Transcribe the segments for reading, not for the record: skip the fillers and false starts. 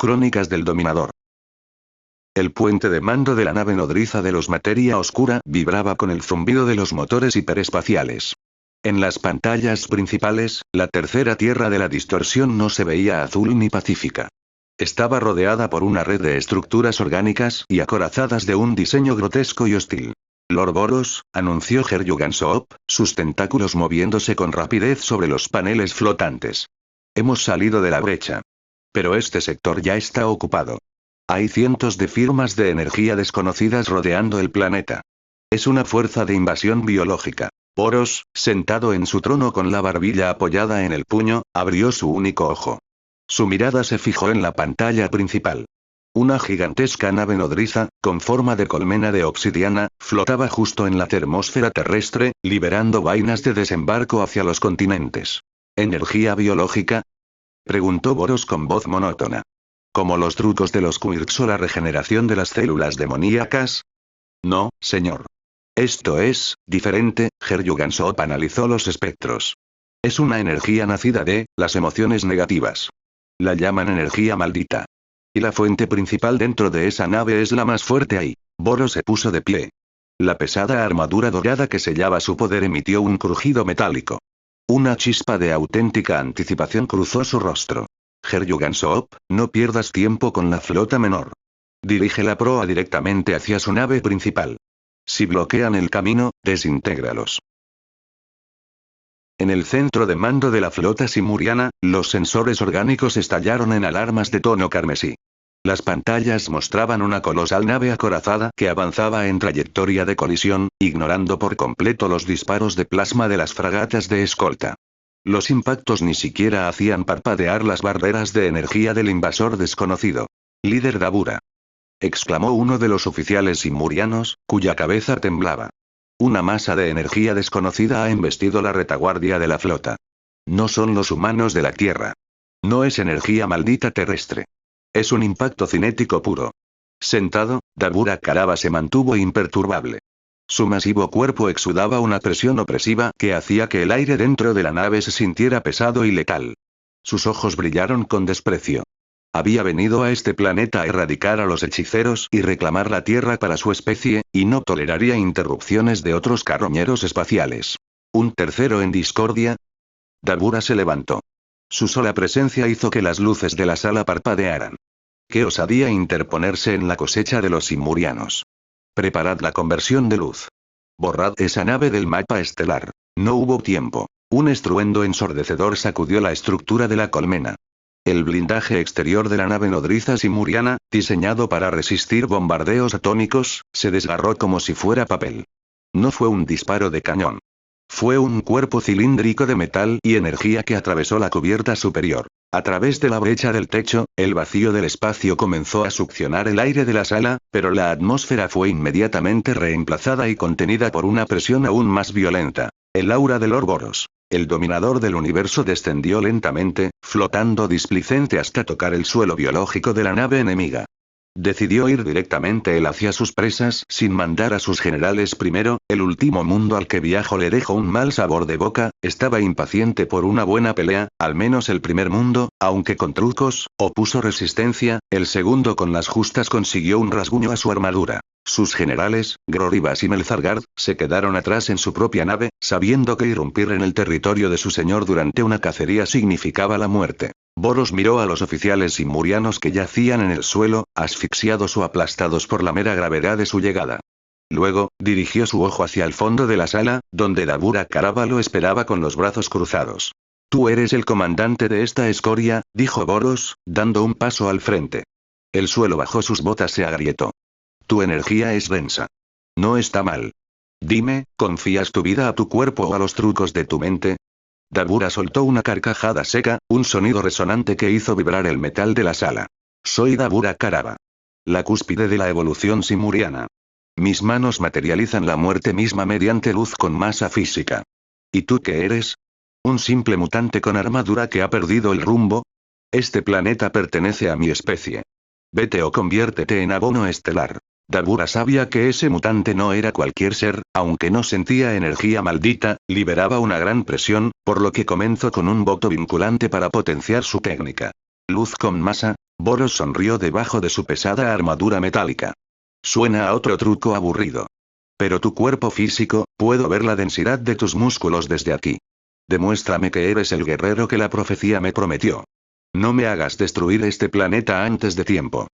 Crónicas del Dominador. El puente de mando de la nave nodriza de los Materia Oscura vibraba con el zumbido de los motores hiperespaciales. En las pantallas principales, la tercera tierra de la distorsión no se veía azul ni pacífica. Estaba rodeada por una red de estructuras orgánicas y acorazadas de un diseño grotesco y hostil. Lord Boros, anunció Herjugan Soop, sus tentáculos moviéndose con rapidez sobre los paneles flotantes. Hemos salido de la brecha. Pero este sector ya está ocupado. Hay cientos de firmas de energía desconocidas rodeando el planeta. Es una fuerza de invasión biológica. Boros, sentado en su trono con la barbilla apoyada en el puño, abrió su único ojo. Su mirada se fijó en la pantalla principal. Una gigantesca nave nodriza, con forma de colmena de obsidiana, flotaba justo en la termósfera terrestre, liberando vainas de desembarco hacia los continentes. ¿Energía biológica?, preguntó Boros con voz monótona. ¿Como los trucos de los Quirks o la regeneración de las células demoníacas? No, señor. Esto es diferente. Herjugan Soop analizó los espectros. Es una energía nacida de las emociones negativas. La llaman energía maldita. Y la fuente principal dentro de esa nave es la más fuerte ahí. Boros se puso de pie. La pesada armadura dorada que sellaba su poder emitió un crujido metálico. Una chispa de auténtica anticipación cruzó su rostro. Herjugan Soop, no pierdas tiempo con la flota menor. Dirige la proa directamente hacia su nave principal. Si bloquean el camino, desintégralos. En el centro de mando de la flota simuriana, los sensores orgánicos estallaron en alarmas de tono carmesí. Las pantallas mostraban una colosal nave acorazada que avanzaba en trayectoria de colisión, ignorando por completo los disparos de plasma de las fragatas de escolta. Los impactos ni siquiera hacían parpadear las barreras de energía del invasor desconocido. «Líder Dabura», exclamó uno de los oficiales simurianos, cuya cabeza temblaba. Una masa de energía desconocida ha embestido la retaguardia de la flota. No son los humanos de la Tierra. No es energía maldita terrestre. Es un impacto cinético puro. Sentado, Dabura Karaba se mantuvo imperturbable. Su masivo cuerpo exudaba una presión opresiva que hacía que el aire dentro de la nave se sintiera pesado y letal. Sus ojos brillaron con desprecio. Había venido a este planeta a erradicar a los hechiceros y reclamar la Tierra para su especie, y no toleraría interrupciones de otros carroñeros espaciales. ¿Un tercero en discordia? Dabura se levantó. Su sola presencia hizo que las luces de la sala parpadearan. ¿Qué osadía interponerse en la cosecha de los simurianos? Preparad la conversión de luz. Borrad esa nave del mapa estelar. No hubo tiempo. Un estruendo ensordecedor sacudió la estructura de la colmena. El blindaje exterior de la nave nodriza simuriana, diseñado para resistir bombardeos atómicos, se desgarró como si fuera papel. No fue un disparo de cañón. Fue un cuerpo cilíndrico de metal y energía que atravesó la cubierta superior. A través de la brecha del techo, el vacío del espacio comenzó a succionar el aire de la sala, pero la atmósfera fue inmediatamente reemplazada y contenida por una presión aún más violenta. El aura de Lord Boros, el dominador del universo, descendió lentamente, flotando displicente hasta tocar el suelo biológico de la nave enemiga. Decidió ir directamente él hacia sus presas sin mandar a sus generales primero. El último mundo al que viajó le dejó un mal sabor de boca. Estaba impaciente por una buena pelea, al menos el primer mundo, aunque con trucos, opuso resistencia. El segundo con las justas consiguió un rasguño a su armadura. Sus generales, Groribas y Melzargard, se quedaron atrás en su propia nave, sabiendo que irrumpir en el territorio de su señor durante una cacería significaba la muerte. Boros miró a los oficiales simurianos que yacían en el suelo, asfixiados o aplastados por la mera gravedad de su llegada. Luego, dirigió su ojo hacia el fondo de la sala, donde Dabura Karaba lo esperaba con los brazos cruzados. «Tú eres el comandante de esta escoria», dijo Boros, dando un paso al frente. El suelo bajo sus botas se agrietó. «Tu energía es densa. No está mal. Dime, ¿confías tu vida a tu cuerpo o a los trucos de tu mente?» Dabura soltó una carcajada seca, un sonido resonante que hizo vibrar el metal de la sala. «Soy Dabura Karaba. La cúspide de la evolución simuriana. Mis manos materializan la muerte misma mediante luz con masa física. ¿Y tú qué eres? ¿Un simple mutante con armadura que ha perdido el rumbo? Este planeta pertenece a mi especie. Vete o conviértete en abono estelar». Dabura sabía que ese mutante no era cualquier ser, aunque no sentía energía maldita, liberaba una gran presión, por lo que comenzó con un voto vinculante para potenciar su técnica. «Luz con masa». Boros sonrió debajo de su pesada armadura metálica. Suena a otro truco aburrido. Pero tu cuerpo físico, puedo ver la densidad de tus músculos desde aquí. Demuéstrame que eres el guerrero que la profecía me prometió. No me hagas destruir este planeta antes de tiempo.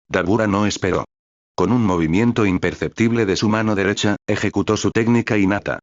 Dabura no esperó. Con un movimiento imperceptible de su mano derecha, ejecutó su técnica innata.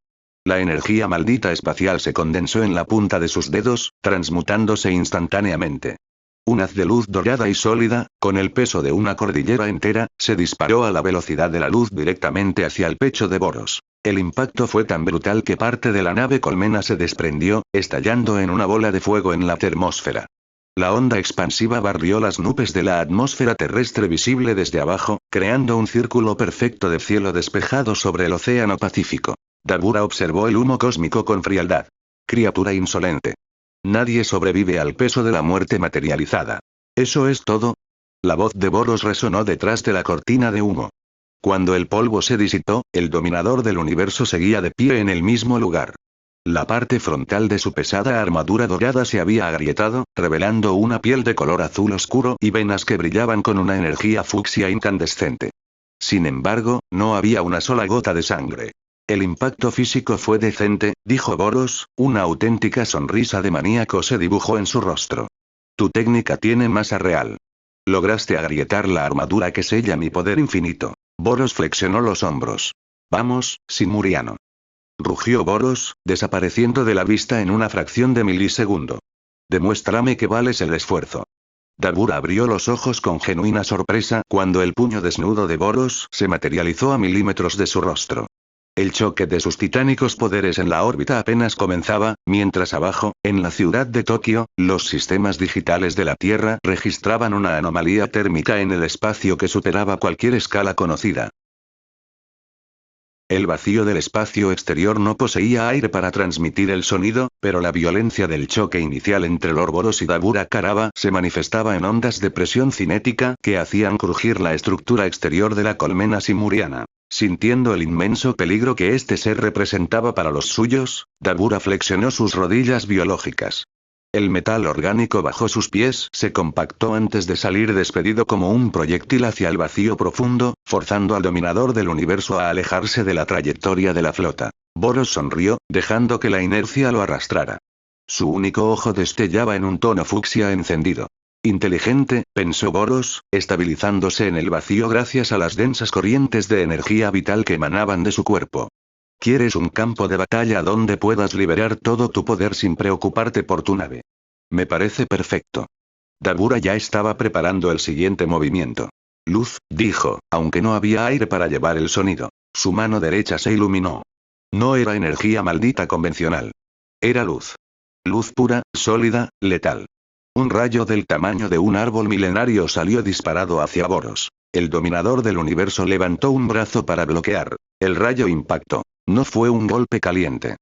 La energía maldita espacial se condensó en la punta de sus dedos, transmutándose instantáneamente. Un haz de luz dorada y sólida, con el peso de una cordillera entera, se disparó a la velocidad de la luz directamente hacia el pecho de Boros. El impacto fue tan brutal que parte de la nave colmena se desprendió, estallando en una bola de fuego en la termósfera. La onda expansiva barrió las nubes de la atmósfera terrestre visible desde abajo, creando un círculo perfecto de cielo despejado sobre el océano Pacífico. Dabura observó el humo cósmico con frialdad. Criatura insolente. Nadie sobrevive al peso de la muerte materializada. ¿Eso es todo? La voz de Boros resonó detrás de la cortina de humo. Cuando el polvo se disipó, el dominador del universo seguía de pie en el mismo lugar. La parte frontal de su pesada armadura dorada se había agrietado, revelando una piel de color azul oscuro y venas que brillaban con una energía fucsia incandescente. Sin embargo, no había una sola gota de sangre. El impacto físico fue decente, dijo Boros, una auténtica sonrisa de maníaco se dibujó en su rostro. Tu técnica tiene masa real. Lograste agrietar la armadura que sella mi poder infinito. Boros flexionó los hombros. Vamos, Simuriano. Rugió Boros, desapareciendo de la vista en una fracción de milisegundo. Demuéstrame que vales el esfuerzo. Dabura abrió los ojos con genuina sorpresa cuando el puño desnudo de Boros se materializó a milímetros de su rostro. El choque de sus titánicos poderes en la órbita apenas comenzaba, mientras abajo, en la ciudad de Tokio, los sistemas digitales de la Tierra registraban una anomalía térmica en el espacio que superaba cualquier escala conocida. El vacío del espacio exterior no poseía aire para transmitir el sonido, pero la violencia del choque inicial entre Lord Boros y Dabura Karaba se manifestaba en ondas de presión cinética que hacían crujir la estructura exterior de la colmena simuriana. Sintiendo el inmenso peligro que este ser representaba para los suyos, Dabura flexionó sus rodillas biológicas. El metal orgánico bajo sus pies se compactó antes de salir despedido como un proyectil hacia el vacío profundo, forzando al dominador del universo a alejarse de la trayectoria de la flota. Boros sonrió, dejando que la inercia lo arrastrara. Su único ojo destellaba en un tono fucsia encendido. Inteligente, pensó Boros, estabilizándose en el vacío gracias a las densas corrientes de energía vital que emanaban de su cuerpo. ¿Quieres un campo de batalla donde puedas liberar todo tu poder sin preocuparte por tu nave? Me parece perfecto. Dabura ya estaba preparando el siguiente movimiento. Luz, dijo, aunque no había aire para llevar el sonido. Su mano derecha se iluminó. No era energía maldita convencional. Era luz. Luz pura, sólida, letal. Un rayo del tamaño de un árbol milenario salió disparado hacia Boros. El dominador del universo levantó un brazo para bloquear. El rayo impactó. No fue un golpe caliente.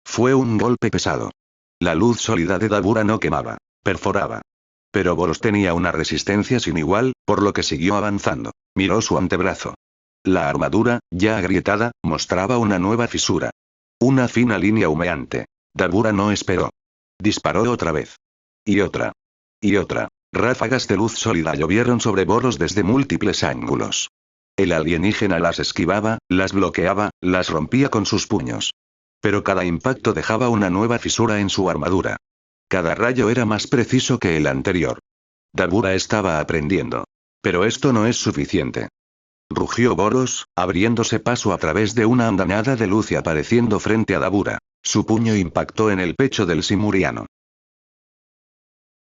Fue un golpe pesado. La luz sólida de Dabura no quemaba. Perforaba. Pero Boros tenía una resistencia sin igual, por lo que siguió avanzando. Miró su antebrazo. La armadura, ya agrietada, mostraba una nueva fisura. Una fina línea humeante. Dabura no esperó. Disparó otra vez. Y otra. Y otra. Ráfagas de luz sólida llovieron sobre Boros desde múltiples ángulos. El alienígena las esquivaba, las bloqueaba, las rompía con sus puños. Pero cada impacto dejaba una nueva fisura en su armadura. Cada rayo era más preciso que el anterior. Dabura estaba aprendiendo. Pero esto no es suficiente. Rugió Boros, abriéndose paso a través de una andanada de luz y apareciendo frente a Dabura. Su puño impactó en el pecho del simuriano.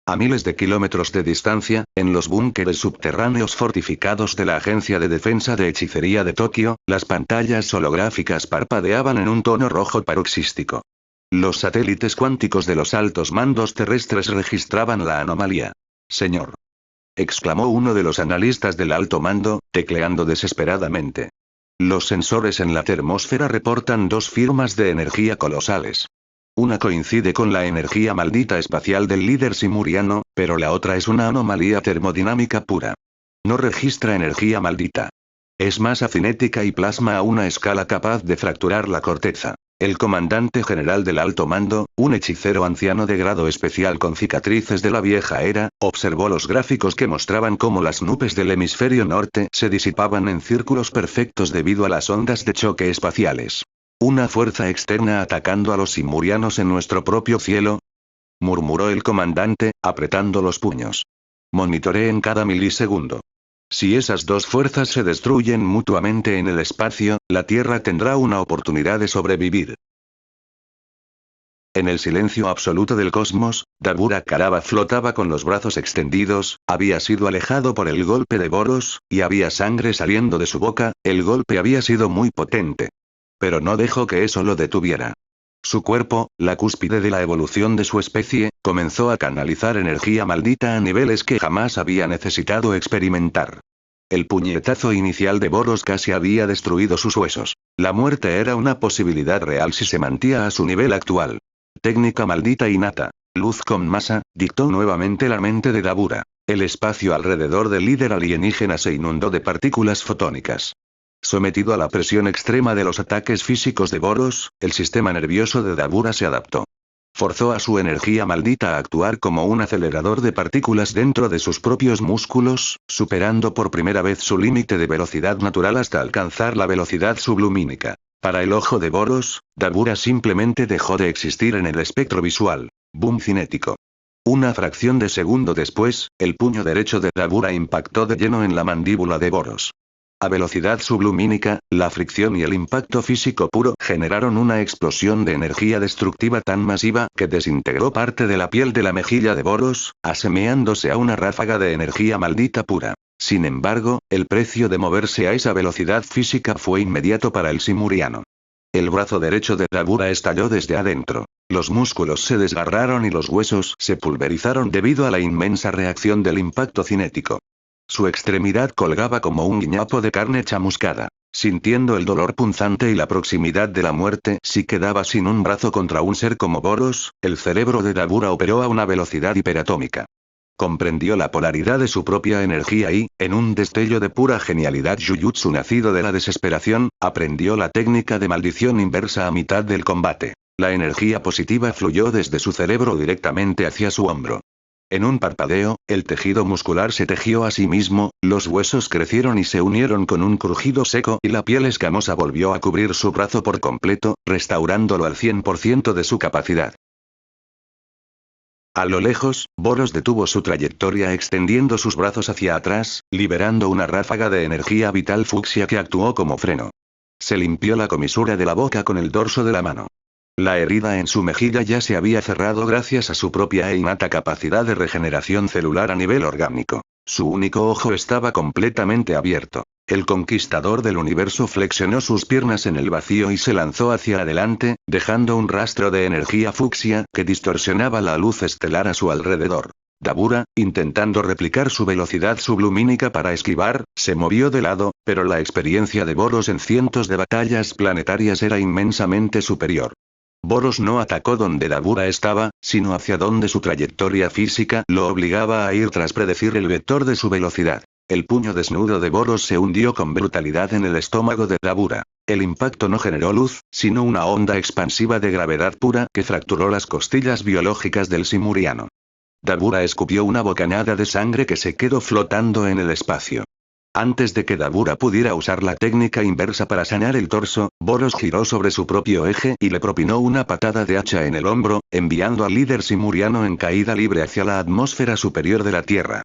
A miles de kilómetros de distancia, en los búnkeres subterráneos fortificados de la Agencia de Defensa de Hechicería de Tokio, las pantallas holográficas parpadeaban en un tono rojo paroxístico. Los satélites cuánticos de los altos mandos terrestres registraban la anomalía. Señor. Exclamó uno de los analistas del alto mando, tecleando desesperadamente. Los sensores en la termósfera reportan dos firmas de energía colosales. Una coincide con la energía maldita espacial del líder simuriano, pero la otra es una anomalía termodinámica pura. No registra energía maldita. Es masa cinética y plasma a una escala capaz de fracturar la corteza. El comandante general del alto mando, un hechicero anciano de grado especial con cicatrices de la vieja era, observó los gráficos que mostraban cómo las nubes del hemisferio norte se disipaban en círculos perfectos debido a las ondas de choque espaciales. ¿Una fuerza externa atacando a los simurianos en nuestro propio cielo?, murmuró el comandante, apretando los puños. Monitoré en cada milisegundo. Si esas dos fuerzas se destruyen mutuamente en el espacio, la Tierra tendrá una oportunidad de sobrevivir. En el silencio absoluto del cosmos, Dabura Karaba flotaba con los brazos extendidos, había sido alejado por el golpe de Boros, y había sangre saliendo de su boca, el golpe había sido muy potente. Pero no dejó que eso lo detuviera. Su cuerpo, la cúspide de la evolución de su especie, comenzó a canalizar energía maldita a niveles que jamás había necesitado experimentar. El puñetazo inicial de Boros casi había destruido sus huesos. La muerte era una posibilidad real si se mantenía a su nivel actual. Técnica maldita innata. Luz con masa, dictó nuevamente la mente de Dabura. El espacio alrededor del líder alienígena se inundó de partículas fotónicas. Sometido a la presión extrema de los ataques físicos de Boros, el sistema nervioso de Dabura se adaptó. Forzó a su energía maldita a actuar como un acelerador de partículas dentro de sus propios músculos, superando por primera vez su límite de velocidad natural hasta alcanzar la velocidad sublumínica. Para el ojo de Boros, Dabura simplemente dejó de existir en el espectro visual. Boom cinético. Una fracción de segundo después, el puño derecho de Dabura impactó de lleno en la mandíbula de Boros. A velocidad sublumínica, la fricción y el impacto físico puro generaron una explosión de energía destructiva tan masiva que desintegró parte de la piel de la mejilla de Boros, asemeándose a una ráfaga de energía maldita pura. Sin embargo, el precio de moverse a esa velocidad física fue inmediato para el simuriano. El brazo derecho de Dabura estalló desde adentro. Los músculos se desgarraron y los huesos se pulverizaron debido a la inmensa reacción del impacto cinético. Su extremidad colgaba como un guiñapo de carne chamuscada. Sintiendo el dolor punzante y la proximidad de la muerte si quedaba sin un brazo contra un ser como Boros, el cerebro de Dabura operó a una velocidad hiperatómica. Comprendió la polaridad de su propia energía y, en un destello de pura genialidad Jujutsu nacido de la desesperación, aprendió la técnica de maldición inversa a mitad del combate. La energía positiva fluyó desde su cerebro directamente hacia su hombro. En un parpadeo, el tejido muscular se tejió a sí mismo, los huesos crecieron y se unieron con un crujido seco y la piel escamosa volvió a cubrir su brazo por completo, restaurándolo al 100% de su capacidad. A lo lejos, Boros detuvo su trayectoria extendiendo sus brazos hacia atrás, liberando una ráfaga de energía vital fucsia que actuó como freno. Se limpió la comisura de la boca con el dorso de la mano. La herida en su mejilla ya se había cerrado gracias a su propia e innata capacidad de regeneración celular a nivel orgánico. Su único ojo estaba completamente abierto. El conquistador del universo flexionó sus piernas en el vacío y se lanzó hacia adelante, dejando un rastro de energía fucsia que distorsionaba la luz estelar a su alrededor. Dabura, intentando replicar su velocidad sublumínica para esquivar, se movió de lado, pero la experiencia de Boros en cientos de batallas planetarias era inmensamente superior. Boros no atacó donde Dabura estaba, sino hacia donde su trayectoria física lo obligaba a ir tras predecir el vector de su velocidad. El puño desnudo de Boros se hundió con brutalidad en el estómago de Dabura. El impacto no generó luz, sino una onda expansiva de gravedad pura que fracturó las costillas biológicas del simuriano. Dabura escupió una bocanada de sangre que se quedó flotando en el espacio. Antes de que Dabura pudiera usar la técnica inversa para sanar el torso, Boros giró sobre su propio eje y le propinó una patada de hacha en el hombro, enviando al líder simuriano en caída libre hacia la atmósfera superior de la Tierra.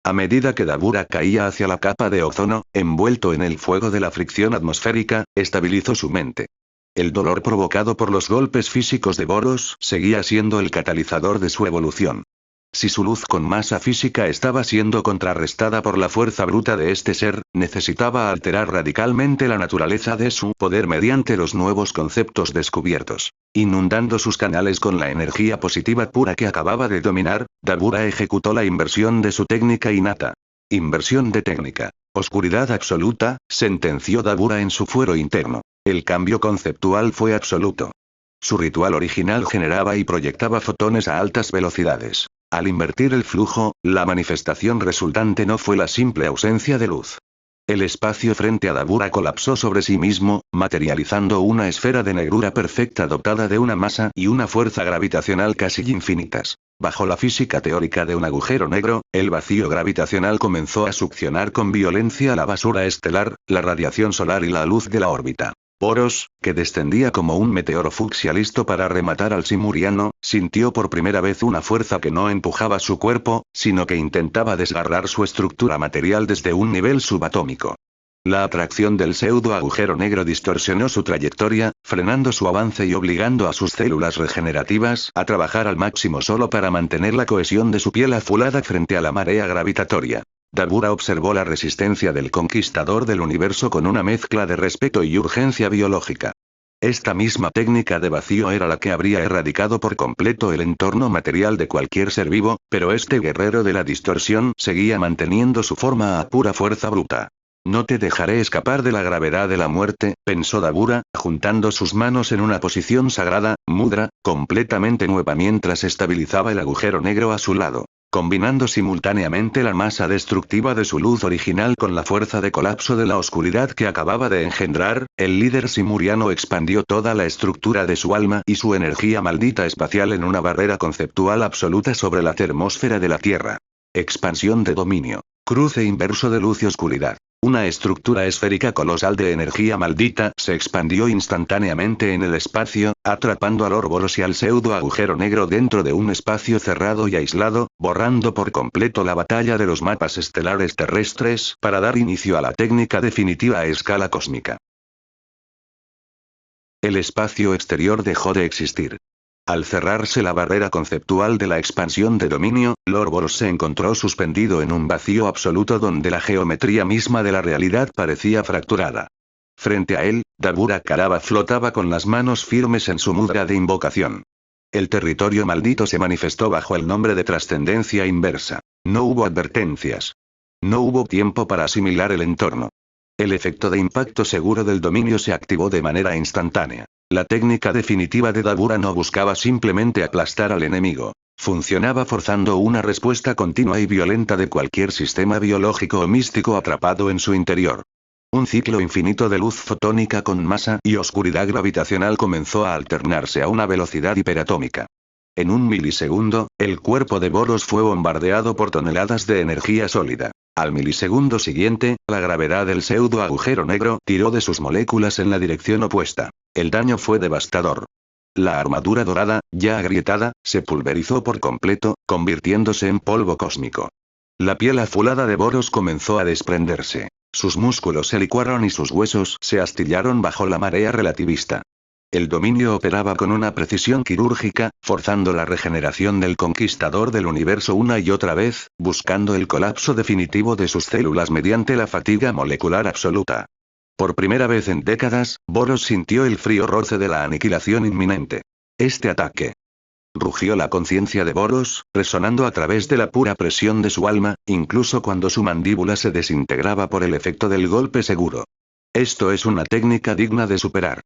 A medida que Dabura caía hacia la capa de ozono, envuelto en el fuego de la fricción atmosférica, estabilizó su mente. El dolor provocado por los golpes físicos de Boros seguía siendo el catalizador de su evolución. Si su luz con masa física estaba siendo contrarrestada por la fuerza bruta de este ser, necesitaba alterar radicalmente la naturaleza de su poder mediante los nuevos conceptos descubiertos. Inundando sus canales con la energía positiva pura que acababa de dominar, Dabura ejecutó la inversión de su técnica innata. Inversión de técnica. Oscuridad absoluta, sentenció Dabura en su fuero interno. El cambio conceptual fue absoluto. Su ritual original generaba y proyectaba fotones a altas velocidades. Al invertir el flujo, la manifestación resultante no fue la simple ausencia de luz. El espacio frente a Dabura colapsó sobre sí mismo, materializando una esfera de negrura perfecta dotada de una masa y una fuerza gravitacional casi infinitas. Bajo la física teórica de un agujero negro, el vacío gravitacional comenzó a succionar con violencia la basura estelar, la radiación solar y la luz de la órbita. Boros, que descendía como un meteoro fucsia listo para rematar al simuriano, sintió por primera vez una fuerza que no empujaba su cuerpo, sino que intentaba desgarrar su estructura material desde un nivel subatómico. La atracción del pseudo agujero negro distorsionó su trayectoria, frenando su avance y obligando a sus células regenerativas a trabajar al máximo solo para mantener la cohesión de su piel azulada frente a la marea gravitatoria. Dabura observó la resistencia del conquistador del universo con una mezcla de respeto y urgencia biológica. Esta misma técnica de vacío era la que habría erradicado por completo el entorno material de cualquier ser vivo, pero este guerrero de la distorsión seguía manteniendo su forma a pura fuerza bruta. No te dejaré escapar de la gravedad de la muerte, pensó Dabura, juntando sus manos en una posición sagrada, mudra, completamente nueva mientras estabilizaba el agujero negro a su lado. Combinando simultáneamente la masa destructiva de su luz original con la fuerza de colapso de la oscuridad que acababa de engendrar, el líder simuriano expandió toda la estructura de su alma y su energía maldita espacial en una barrera conceptual absoluta sobre la termósfera de la Tierra. Expansión de dominio. Cruce inverso de luz y oscuridad. Una estructura esférica colosal de energía maldita se expandió instantáneamente en el espacio, atrapando al Ouroboros y al pseudo agujero negro dentro de un espacio cerrado y aislado, borrando por completo la batalla de los mapas estelares terrestres para dar inicio a la técnica definitiva a escala cósmica. El espacio exterior dejó de existir. Al cerrarse la barrera conceptual de la expansión de dominio, Ouroboros se encontró suspendido en un vacío absoluto donde la geometría misma de la realidad parecía fracturada. Frente a él, Dabura Karaba flotaba con las manos firmes en su mudra de invocación. El territorio maldito se manifestó bajo el nombre de trascendencia inversa. No hubo advertencias. No hubo tiempo para asimilar el entorno. El efecto de impacto seguro del dominio se activó de manera instantánea. La técnica definitiva de Dabura no buscaba simplemente aplastar al enemigo. Funcionaba forzando una respuesta continua y violenta de cualquier sistema biológico o místico atrapado en su interior. Un ciclo infinito de luz fotónica con masa y oscuridad gravitacional comenzó a alternarse a una velocidad hiperatómica. En un milisegundo, el cuerpo de Boros fue bombardeado por toneladas de energía sólida. Al milisegundo siguiente, la gravedad del pseudo agujero negro tiró de sus moléculas en la dirección opuesta. El daño fue devastador. La armadura dorada, ya agrietada, se pulverizó por completo, convirtiéndose en polvo cósmico. La piel azulada de Boros comenzó a desprenderse. Sus músculos se licuaron y sus huesos se astillaron bajo la marea relativista. El dominio operaba con una precisión quirúrgica, forzando la regeneración del conquistador del universo una y otra vez, buscando el colapso definitivo de sus células mediante la fatiga molecular absoluta. Por primera vez en décadas, Boros sintió el frío roce de la aniquilación inminente. Este ataque. Rugió la conciencia de Boros, resonando a través de la pura presión de su alma, incluso cuando su mandíbula se desintegraba por el efecto del golpe seguro. Esto es una técnica digna de superar.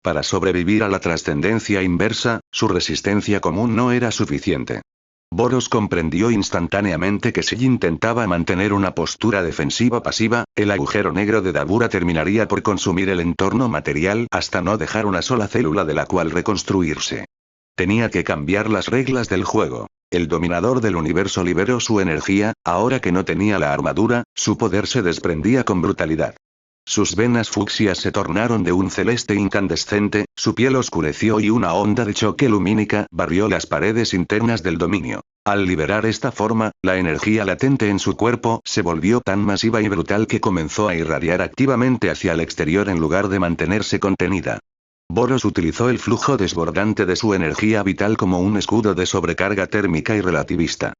Para sobrevivir a la trascendencia inversa, su resistencia común no era suficiente. Boros comprendió instantáneamente que si intentaba mantener una postura defensiva pasiva, el agujero negro de Dabura terminaría por consumir el entorno material hasta no dejar una sola célula de la cual reconstruirse. Tenía que cambiar las reglas del juego. El dominador del universo liberó su energía, ahora que no tenía la armadura, su poder se desprendía con brutalidad. Sus venas fucsias se tornaron de un celeste incandescente, su piel oscureció y una onda de choque lumínica barrió las paredes internas del dominio. Al liberar esta forma, la energía latente en su cuerpo se volvió tan masiva y brutal que comenzó a irradiar activamente hacia el exterior en lugar de mantenerse contenida. Boros utilizó el flujo desbordante de su energía vital como un escudo de sobrecarga térmica y relativista.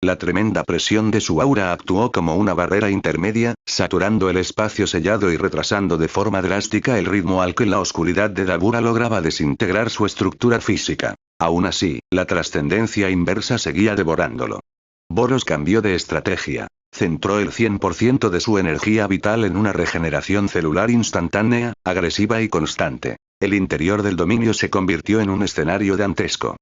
La tremenda presión de su aura actuó como una barrera intermedia, saturando el espacio sellado y retrasando de forma drástica el ritmo al que la oscuridad de Dabura lograba desintegrar su estructura física. Aún así, la trascendencia inversa seguía devorándolo. Boros cambió de estrategia. Centró el 100% de su energía vital en una regeneración celular instantánea, agresiva y constante. El interior del dominio se convirtió en un escenario dantesco.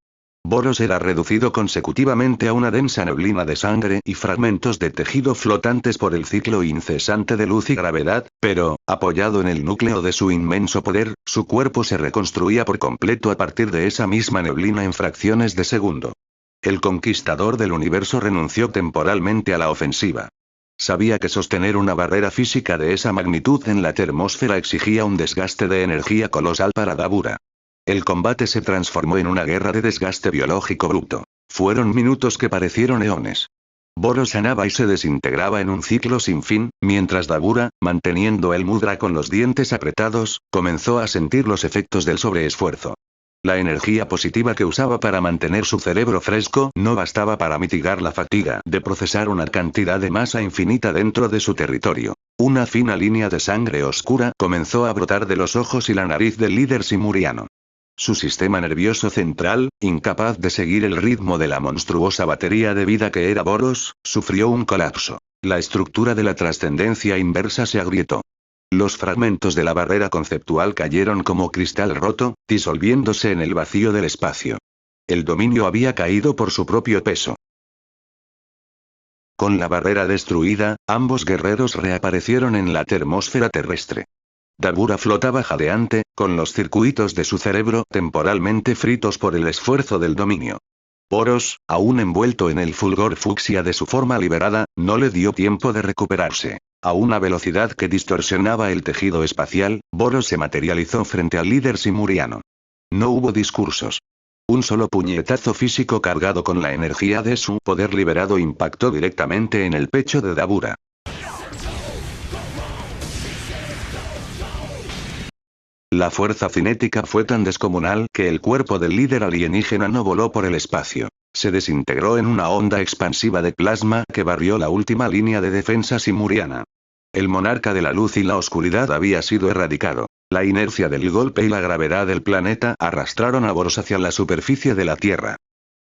Boros era reducido consecutivamente a una densa neblina de sangre y fragmentos de tejido flotantes por el ciclo incesante de luz y gravedad, pero, apoyado en el núcleo de su inmenso poder, su cuerpo se reconstruía por completo a partir de esa misma neblina en fracciones de segundo. El conquistador del universo renunció temporalmente a la ofensiva. Sabía que sostener una barrera física de esa magnitud en la termósfera exigía un desgaste de energía colosal para Dabura. El combate se transformó en una guerra de desgaste biológico bruto. Fueron minutos que parecieron eones. Boros sanaba y se desintegraba en un ciclo sin fin, mientras Dabura, manteniendo el mudra con los dientes apretados, comenzó a sentir los efectos del sobreesfuerzo. La energía positiva que usaba para mantener su cerebro fresco no bastaba para mitigar la fatiga de procesar una cantidad de masa infinita dentro de su territorio. Una fina línea de sangre oscura comenzó a brotar de los ojos y la nariz del líder simuriano. Su sistema nervioso central, incapaz de seguir el ritmo de la monstruosa batería de vida que era Boros, sufrió un colapso. La estructura de la trascendencia inversa se agrietó. Los fragmentos de la barrera conceptual cayeron como cristal roto, disolviéndose en el vacío del espacio. El dominio había caído por su propio peso. Con la barrera destruida, ambos guerreros reaparecieron en la termósfera terrestre. Dabura flotaba jadeante, con los circuitos de su cerebro temporalmente fritos por el esfuerzo del dominio. Boros, aún envuelto en el fulgor fucsia de su forma liberada, no le dio tiempo de recuperarse. A una velocidad que distorsionaba el tejido espacial, Boros se materializó frente al líder simuriano. No hubo discursos. Un solo puñetazo físico cargado con la energía de su poder liberado impactó directamente en el pecho de Dabura. La fuerza cinética fue tan descomunal que el cuerpo del líder alienígena no voló por el espacio. Se desintegró en una onda expansiva de plasma que barrió la última línea de defensa simuriana. El monarca de la luz y la oscuridad había sido erradicado. La inercia del golpe y la gravedad del planeta arrastraron a Boros hacia la superficie de la Tierra.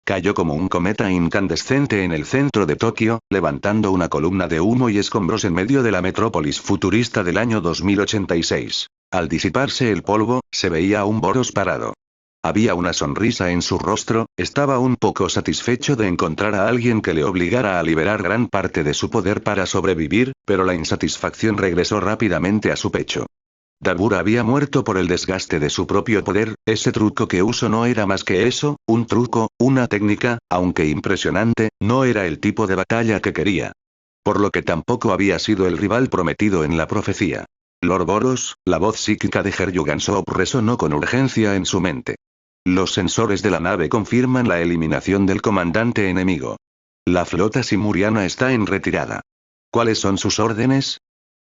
Cayó como un cometa incandescente en el centro de Tokio, levantando una columna de humo y escombros en medio de la metrópolis futurista del año 2086. Al disiparse el polvo, se veía a un Boros parado. Había una sonrisa en su rostro, estaba un poco satisfecho de encontrar a alguien que le obligara a liberar gran parte de su poder para sobrevivir, pero la insatisfacción regresó rápidamente a su pecho. Dabura había muerto por el desgaste de su propio poder, ese truco que usó no era más que eso, un truco, una técnica, aunque impresionante, no era el tipo de batalla que quería. Por lo que tampoco había sido el rival prometido en la profecía. Lord Boros, la voz psíquica de Herjugansop resonó con urgencia en su mente. Los sensores de la nave confirman la eliminación del comandante enemigo. La flota simuriana está en retirada. ¿Cuáles son sus órdenes?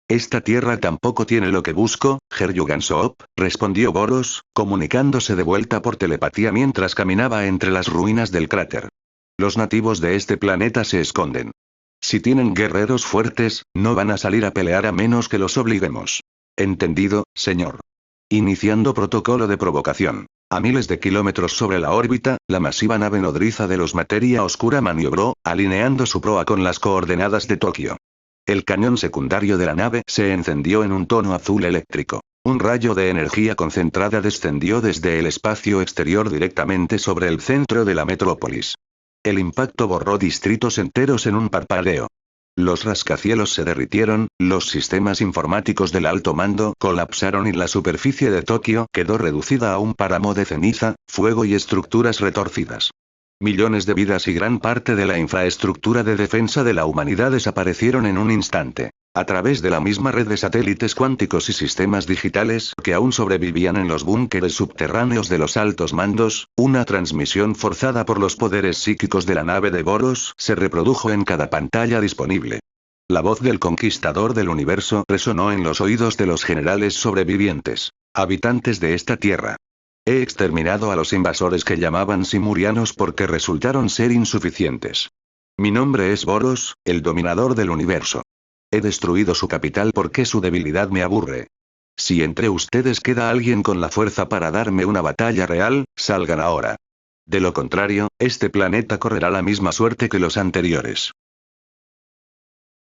Esta tierra tampoco tiene lo que busco, Herjugansop, respondió Boros, comunicándose de vuelta por telepatía mientras caminaba entre las ruinas del cráter. Los nativos de este planeta se esconden. Si tienen guerreros fuertes, no van a salir a pelear a menos que los obliguemos. Entendido, señor. Iniciando protocolo de provocación. A miles de kilómetros sobre la órbita, la masiva nave nodriza de los Materia Oscura maniobró, alineando su proa con las coordenadas de Tokio. El cañón secundario de la nave se encendió en un tono azul eléctrico. Un rayo de energía concentrada descendió desde el espacio exterior directamente sobre el centro de la metrópolis. El impacto borró distritos enteros en un parpadeo. Los rascacielos se derritieron, los sistemas informáticos del alto mando colapsaron y la superficie de Tokio quedó reducida a un páramo de ceniza, fuego y estructuras retorcidas. Millones de vidas y gran parte de la infraestructura de defensa de la humanidad desaparecieron en un instante. A través de la misma red de satélites cuánticos y sistemas digitales que aún sobrevivían en los búnkeres subterráneos de los altos mandos, una transmisión forzada por los poderes psíquicos de la nave de Boros se reprodujo en cada pantalla disponible. La voz del conquistador del universo resonó en los oídos de los generales sobrevivientes. Habitantes de esta tierra. He exterminado a los invasores que llamaban simurianos porque resultaron ser insuficientes. Mi nombre es Boros, el dominador del universo. He destruido su capital porque su debilidad me aburre. Si entre ustedes queda alguien con la fuerza para darme una batalla real, salgan ahora. De lo contrario, este planeta correrá la misma suerte que los anteriores.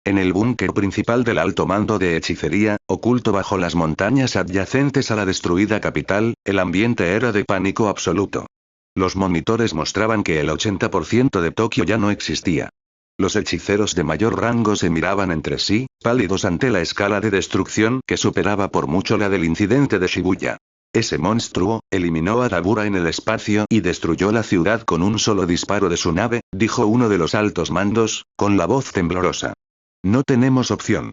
En el búnker principal del alto mando de hechicería, oculto bajo las montañas adyacentes a la destruida capital, el ambiente era de pánico absoluto. Los monitores mostraban que el 80% de Tokio ya no existía. Los hechiceros de mayor rango se miraban entre sí, pálidos ante la escala de destrucción que superaba por mucho la del incidente de Shibuya. Ese monstruo eliminó a Dabura en el espacio y destruyó la ciudad con un solo disparo de su nave, dijo uno de los altos mandos, con la voz temblorosa. No tenemos opción.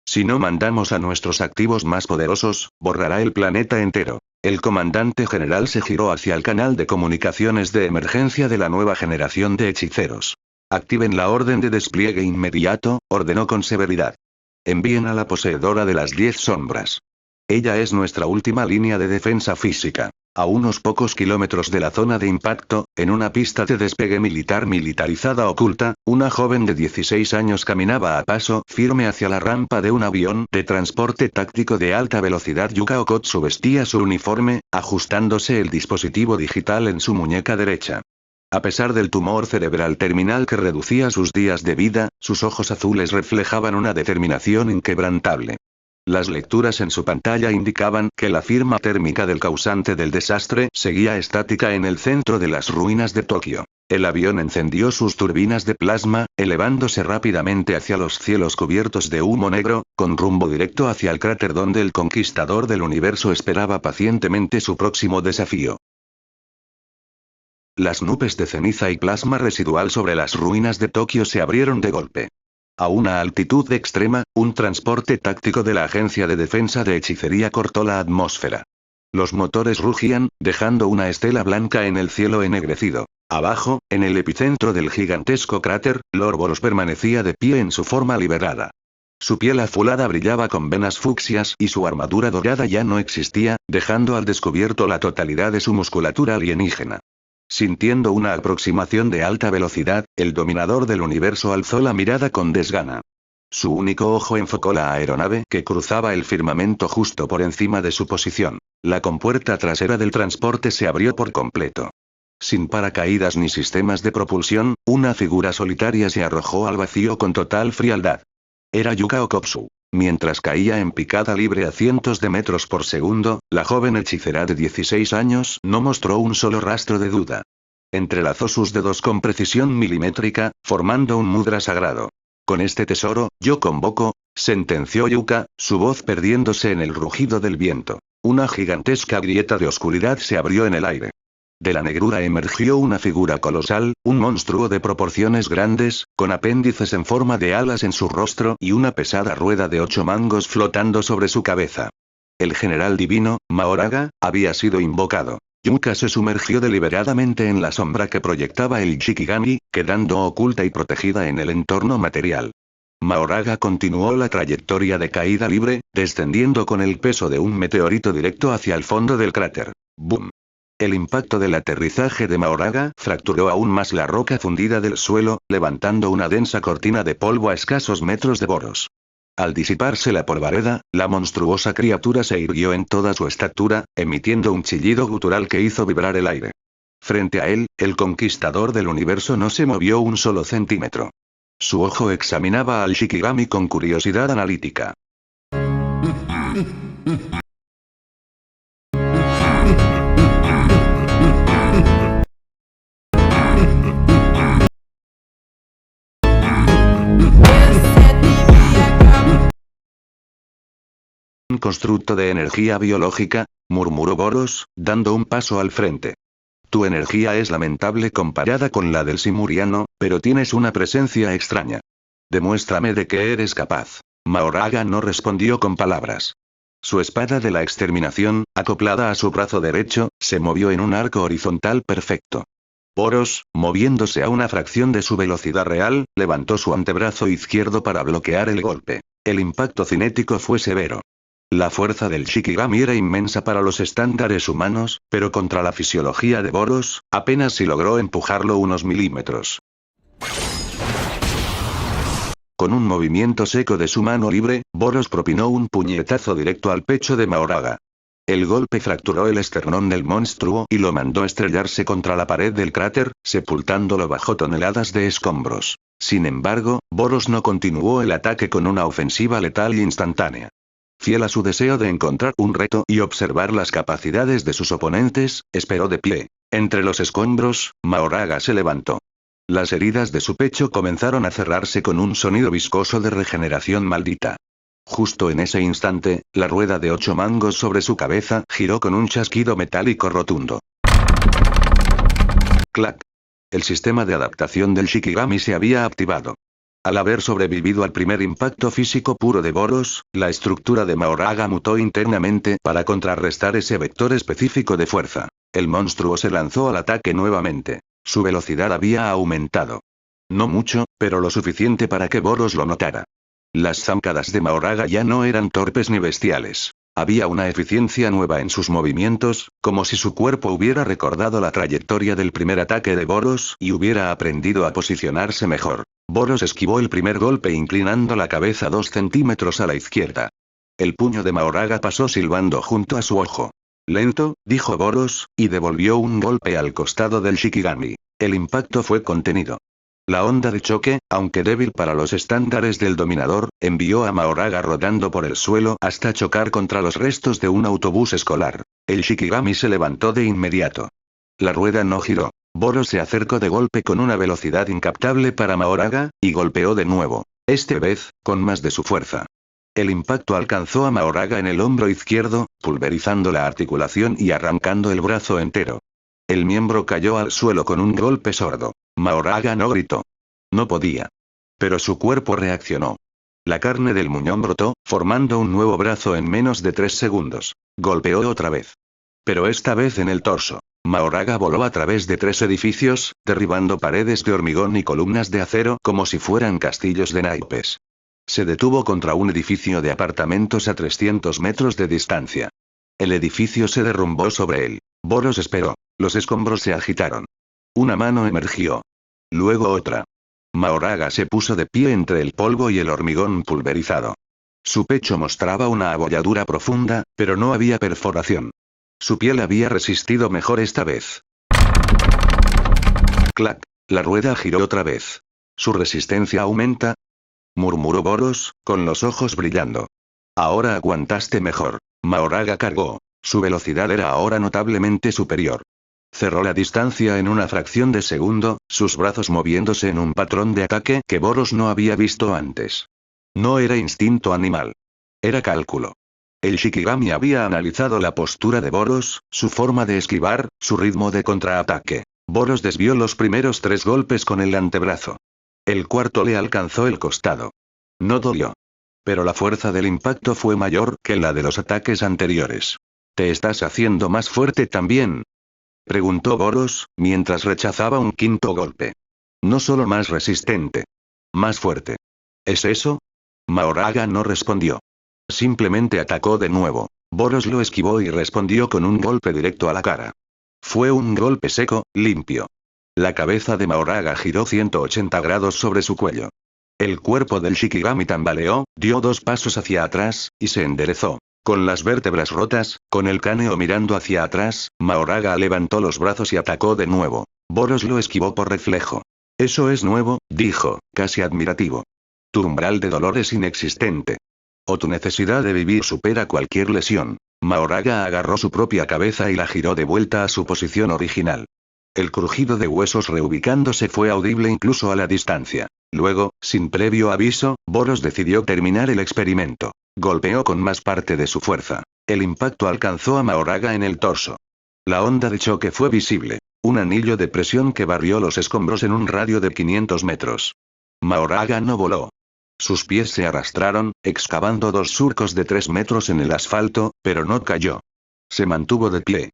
Si no mandamos a nuestros activos más poderosos, borrará el planeta entero. El comandante general se giró hacia el canal de comunicaciones de emergencia de la nueva generación de hechiceros. Activen la orden de despliegue inmediato, ordenó con severidad. Envíen a la poseedora de las 10 sombras. Ella es nuestra última línea de defensa física. A unos pocos kilómetros de la zona de impacto, en una pista de despegue militar militarizada oculta, una joven de 16 años caminaba a paso firme hacia la rampa de un avión de transporte táctico de alta velocidad. Yuka Okotsu vestía su uniforme, ajustándose el dispositivo digital en su muñeca derecha. A pesar del tumor cerebral terminal que reducía sus días de vida, sus ojos azules reflejaban una determinación inquebrantable. Las lecturas en su pantalla indicaban que la firma térmica del causante del desastre seguía estática en el centro de las ruinas de Tokio. El avión encendió sus turbinas de plasma, elevándose rápidamente hacia los cielos cubiertos de humo negro, con rumbo directo hacia el cráter donde el conquistador del universo esperaba pacientemente su próximo desafío. Las nubes de ceniza y plasma residual sobre las ruinas de Tokio se abrieron de golpe. A una altitud extrema, un transporte táctico de la Agencia de Defensa de Hechicería cortó la atmósfera. Los motores rugían, dejando una estela blanca en el cielo ennegrecido. Abajo, en el epicentro del gigantesco cráter, Lord Boros permanecía de pie en su forma liberada. Su piel azulada brillaba con venas fucsias y su armadura dorada ya no existía, dejando al descubierto la totalidad de su musculatura alienígena. Sintiendo una aproximación de alta velocidad, el dominador del universo alzó la mirada con desgana. Su único ojo enfocó la aeronave que cruzaba el firmamento justo por encima de su posición. La compuerta trasera del transporte se abrió por completo. Sin paracaídas ni sistemas de propulsión, una figura solitaria se arrojó al vacío con total frialdad. Era Yuka Okotsu. Mientras caía en picada libre a cientos de metros por segundo, la joven hechicera de 16 años no mostró un solo rastro de duda. Entrelazó sus dedos con precisión milimétrica, formando un mudra sagrado. Con este tesoro, yo convoco, sentenció Yuka, su voz perdiéndose en el rugido del viento. Una gigantesca grieta de oscuridad se abrió en el aire. De la negrura emergió una figura colosal, un monstruo de proporciones grandes, con apéndices en forma de alas en su rostro y una pesada rueda de 8 mangos flotando sobre su cabeza. El general divino, Mahoraga, había sido invocado. Yuka se sumergió deliberadamente en la sombra que proyectaba el Shikigami, quedando oculta y protegida en el entorno material. Mahoraga continuó la trayectoria de caída libre, descendiendo con el peso de un meteorito directo hacia el fondo del cráter. ¡Bum! El impacto del aterrizaje de Mahoraga fracturó aún más la roca fundida del suelo, levantando una densa cortina de polvo a escasos metros de Boros. Al disiparse la polvareda, la monstruosa criatura se irguió en toda su estatura, emitiendo un chillido gutural que hizo vibrar el aire. Frente a él, el conquistador del universo no se movió un solo centímetro. Su ojo examinaba al Shikigami con curiosidad analítica. Un constructo de energía biológica, murmuró Boros, dando un paso al frente. Tu energía es lamentable comparada con la del Simuriano, pero tienes una presencia extraña. Demuéstrame de qué eres capaz. Mahoraga no respondió con palabras. Su espada de la exterminación, acoplada a su brazo derecho, se movió en un arco horizontal perfecto. Boros, moviéndose a una fracción de su velocidad real, levantó su antebrazo izquierdo para bloquear el golpe. El impacto cinético fue severo. La fuerza del Shikigami era inmensa para los estándares humanos, pero contra la fisiología de Boros, apenas si logró empujarlo unos milímetros. Con un movimiento seco de su mano libre, Boros propinó un puñetazo directo al pecho de Mahoraga. El golpe fracturó el esternón del monstruo y lo mandó estrellarse contra la pared del cráter, sepultándolo bajo toneladas de escombros. Sin embargo, Boros no continuó el ataque con una ofensiva letal y instantánea. Fiel a su deseo de encontrar un reto y observar las capacidades de sus oponentes, esperó de pie. Entre los escombros, Mahoraga se levantó. Las heridas de su pecho comenzaron a cerrarse con un sonido viscoso de regeneración maldita. Justo en ese instante, la rueda de 8 mangos sobre su cabeza giró con un chasquido metálico rotundo. ¡Clac! El sistema de adaptación del Shikigami se había activado. Al haber sobrevivido al primer impacto físico puro de Boros, la estructura de Mahoraga mutó internamente para contrarrestar ese vector específico de fuerza. El monstruo se lanzó al ataque nuevamente. Su velocidad había aumentado. No mucho, pero lo suficiente para que Boros lo notara. Las zancadas de Mahoraga ya no eran torpes ni bestiales. Había una eficiencia nueva en sus movimientos, como si su cuerpo hubiera recordado la trayectoria del primer ataque de Boros y hubiera aprendido a posicionarse mejor. Boros esquivó el primer golpe inclinando la cabeza 2 centímetros a la izquierda. El puño de Mahoraga pasó silbando junto a su ojo. Lento, dijo Boros, y devolvió un golpe al costado del Shikigami. El impacto fue contenido. La onda de choque, aunque débil para los estándares del dominador, envió a Mahoraga rodando por el suelo hasta chocar contra los restos de un autobús escolar. El Shikigami se levantó de inmediato. La rueda no giró. Boros se acercó de golpe con una velocidad incaptable para Mahoraga, y golpeó de nuevo. Esta vez, con más de su fuerza. El impacto alcanzó a Mahoraga en el hombro izquierdo, pulverizando la articulación y arrancando el brazo entero. El miembro cayó al suelo con un golpe sordo. Mahoraga no gritó. No podía. Pero su cuerpo reaccionó. La carne del muñón brotó, formando un nuevo brazo en menos de 3 segundos. Golpeó otra vez. Pero esta vez en el torso. Mahoraga voló a través de 3 edificios, derribando paredes de hormigón y columnas de acero como si fueran castillos de naipes. Se detuvo contra un edificio de apartamentos a 300 metros de distancia. El edificio se derrumbó sobre él. Boros esperó. Los escombros se agitaron. Una mano emergió. Luego otra. Mahoraga se puso de pie entre el polvo y el hormigón pulverizado. Su pecho mostraba una abolladura profunda, pero no había perforación. Su piel había resistido mejor esta vez. ¡Clac! La rueda giró otra vez. ¿Su resistencia aumenta?, murmuró Boros, con los ojos brillando. Ahora aguantaste mejor. Mahoraga cargó. Su velocidad era ahora notablemente superior. Cerró la distancia en una fracción de segundo, sus brazos moviéndose en un patrón de ataque que Boros no había visto antes. No era instinto animal. Era cálculo. El Shikigami había analizado la postura de Boros, su forma de esquivar, su ritmo de contraataque. Boros desvió los primeros 3 golpes con el antebrazo. El cuarto le alcanzó el costado. No dolió. Pero la fuerza del impacto fue mayor que la de los ataques anteriores. ¿Te estás haciendo más fuerte también?, preguntó Boros, mientras rechazaba un quinto golpe. No solo más resistente. Más fuerte. ¿Es eso? Mahoraga no respondió. Simplemente atacó de nuevo. Boros lo esquivó y respondió con un golpe directo a la cara. Fue un golpe seco, limpio. La cabeza de Mahoraga giró 180 grados sobre su cuello. El cuerpo del Shikigami tambaleó, dio 2 pasos hacia atrás, y se enderezó. Con las vértebras rotas, con el cráneo mirando hacia atrás, Mahoraga levantó los brazos y atacó de nuevo. Boros lo esquivó por reflejo. Eso es nuevo, dijo, casi admirativo. Tu umbral de dolor es inexistente. O tu necesidad de vivir supera cualquier lesión. Mahoraga agarró su propia cabeza y la giró de vuelta a su posición original. El crujido de huesos reubicándose fue audible incluso a la distancia. Luego, sin previo aviso, Boros decidió terminar el experimento. Golpeó con más parte de su fuerza. El impacto alcanzó a Mahoraga en el torso. La onda de choque fue visible. Un anillo de presión que barrió los escombros en un radio de 500 metros. Mahoraga no voló. Sus pies se arrastraron, excavando 2 surcos de 3 metros en el asfalto, pero no cayó. Se mantuvo de pie.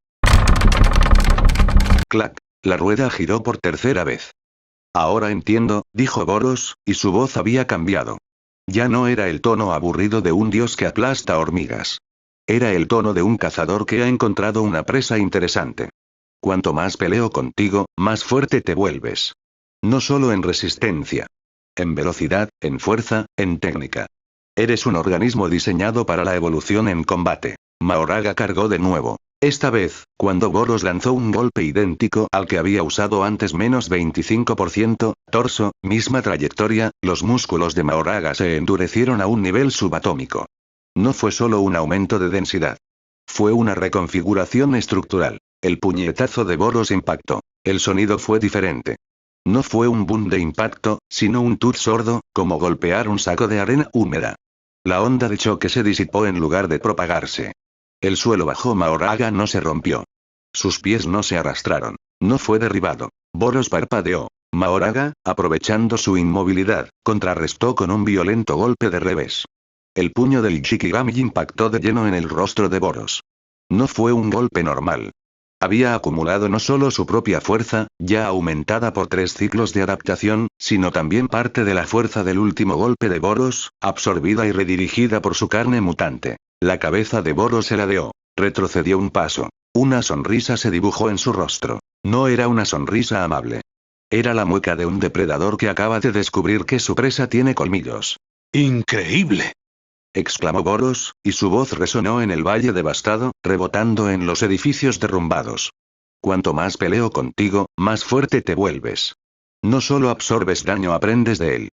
¡Clac! La rueda giró por tercera vez. Ahora entiendo, dijo Boros, y su voz había cambiado. Ya no era el tono aburrido de un dios que aplasta hormigas. Era el tono de un cazador que ha encontrado una presa interesante. Cuanto más peleo contigo, más fuerte te vuelves. No solo en resistencia. En velocidad, en fuerza, en técnica. Eres un organismo diseñado para la evolución en combate. Mahoraga cargó de nuevo. Esta vez, cuando Boros lanzó un golpe idéntico al que había usado antes menos 25%, torso, misma trayectoria, los músculos de Mahoraga se endurecieron a un nivel subatómico. No fue solo un aumento de densidad. Fue una reconfiguración estructural. El puñetazo de Boros impactó. El sonido fue diferente. No fue un boom de impacto, sino un tut sordo, como golpear un saco de arena húmeda. La onda de choque se disipó en lugar de propagarse. El suelo bajo Mahoraga no se rompió. Sus pies no se arrastraron. No fue derribado. Boros parpadeó. Mahoraga, aprovechando su inmovilidad, contrarrestó con un violento golpe de revés. El puño del Shikigami impactó de lleno en el rostro de Boros. No fue un golpe normal. Había acumulado no solo su propia fuerza, ya aumentada por 3 ciclos de adaptación, sino también parte de la fuerza del último golpe de Boros, absorbida y redirigida por su carne mutante. La cabeza de Boros se ladeó. Retrocedió un paso. Una sonrisa se dibujó en su rostro. No era una sonrisa amable. Era la mueca de un depredador que acaba de descubrir que su presa tiene colmillos. ¡Increíble!, exclamó Boros, y su voz resonó en el valle devastado, rebotando en los edificios derrumbados. Cuanto más peleo contigo, más fuerte te vuelves. No solo absorbes daño, aprendes de él.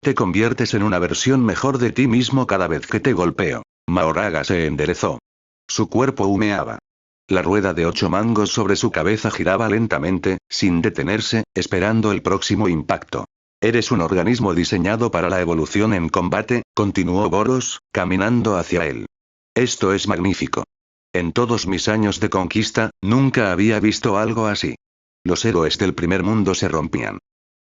Te conviertes en una versión mejor de ti mismo cada vez que te golpeo. Mahoraga se enderezó. Su cuerpo humeaba. La rueda de 8 mangos sobre su cabeza giraba lentamente, sin detenerse, esperando el próximo impacto. Eres un organismo diseñado para la evolución en combate, continuó Boros, caminando hacia él. Esto es magnífico. En todos mis años de conquista, nunca había visto algo así. Los héroes del primer mundo se rompían.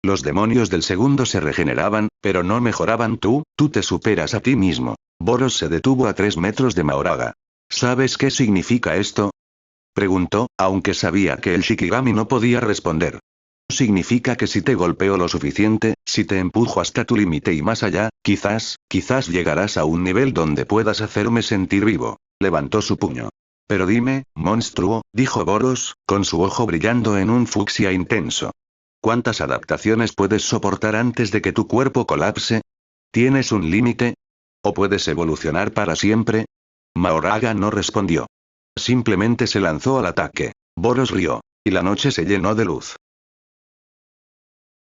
Los demonios del segundo se regeneraban, pero no mejoraban. Tú te superas a ti mismo. Boros se detuvo a 3 metros de Mahoraga. ¿Sabes qué significa esto?, preguntó, aunque sabía que el Shikigami no podía responder. Significa que si te golpeo lo suficiente, si te empujo hasta tu límite y más allá, quizás llegarás a un nivel donde puedas hacerme sentir vivo. Levantó su puño. Pero dime, monstruo, dijo Boros, con su ojo brillando en un fucsia intenso. ¿Cuántas adaptaciones puedes soportar antes de que tu cuerpo colapse? ¿Tienes un límite? ¿O puedes evolucionar para siempre? Mahoraga no respondió. Simplemente se lanzó al ataque. Boros rió. Y la noche se llenó de luz.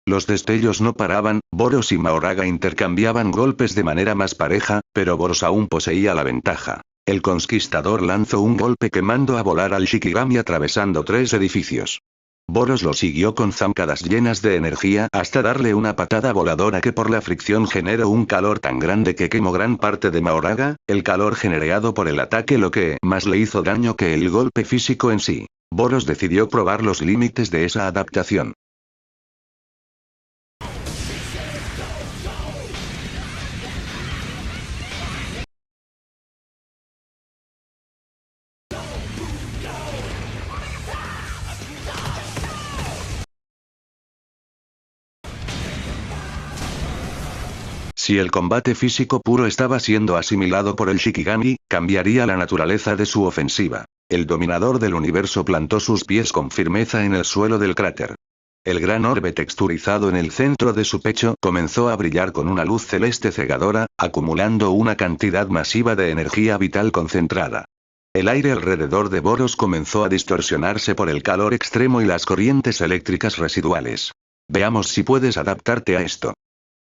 Los destellos no paraban, Boros y Mahoraga intercambiaban golpes de manera más pareja, pero Boros aún poseía la ventaja. El conquistador lanzó un golpe quemando a volar al Shikigami atravesando 3 edificios. Boros lo siguió con zancadas llenas de energía hasta darle una patada voladora que por la fricción generó un calor tan grande que quemó gran parte de Mahoraga, el calor generado por el ataque lo que más le hizo daño que el golpe físico en sí. Boros decidió probar los límites de esa adaptación. Si el combate físico puro estaba siendo asimilado por el Shikigami, cambiaría la naturaleza de su ofensiva. El dominador del universo plantó sus pies con firmeza en el suelo del cráter. El gran orbe texturizado en el centro de su pecho comenzó a brillar con una luz celeste cegadora, acumulando una cantidad masiva de energía vital concentrada. El aire alrededor de Boros comenzó a distorsionarse por el calor extremo y las corrientes eléctricas residuales. Veamos si puedes adaptarte a esto.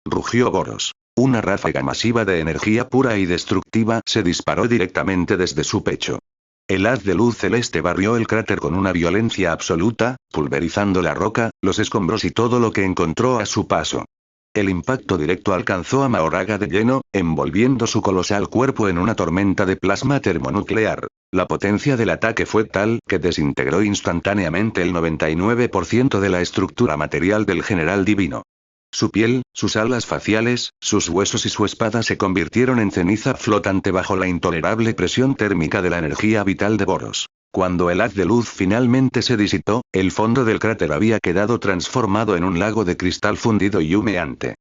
Rugió Boros. Una ráfaga masiva de energía pura y destructiva se disparó directamente desde su pecho. El haz de luz celeste barrió el cráter con una violencia absoluta, pulverizando la roca, los escombros y todo lo que encontró a su paso. El impacto directo alcanzó a Mahoraga de lleno, envolviendo su colosal cuerpo en una tormenta de plasma termonuclear. La potencia del ataque fue tal que desintegró instantáneamente el 99% de la estructura material del general divino. Su piel, sus alas faciales, sus huesos y su espada se convirtieron en ceniza flotante bajo la intolerable presión térmica de la energía vital de Boros. Cuando el haz de luz finalmente se disipó, el fondo del cráter había quedado transformado en un lago de cristal fundido y humeante.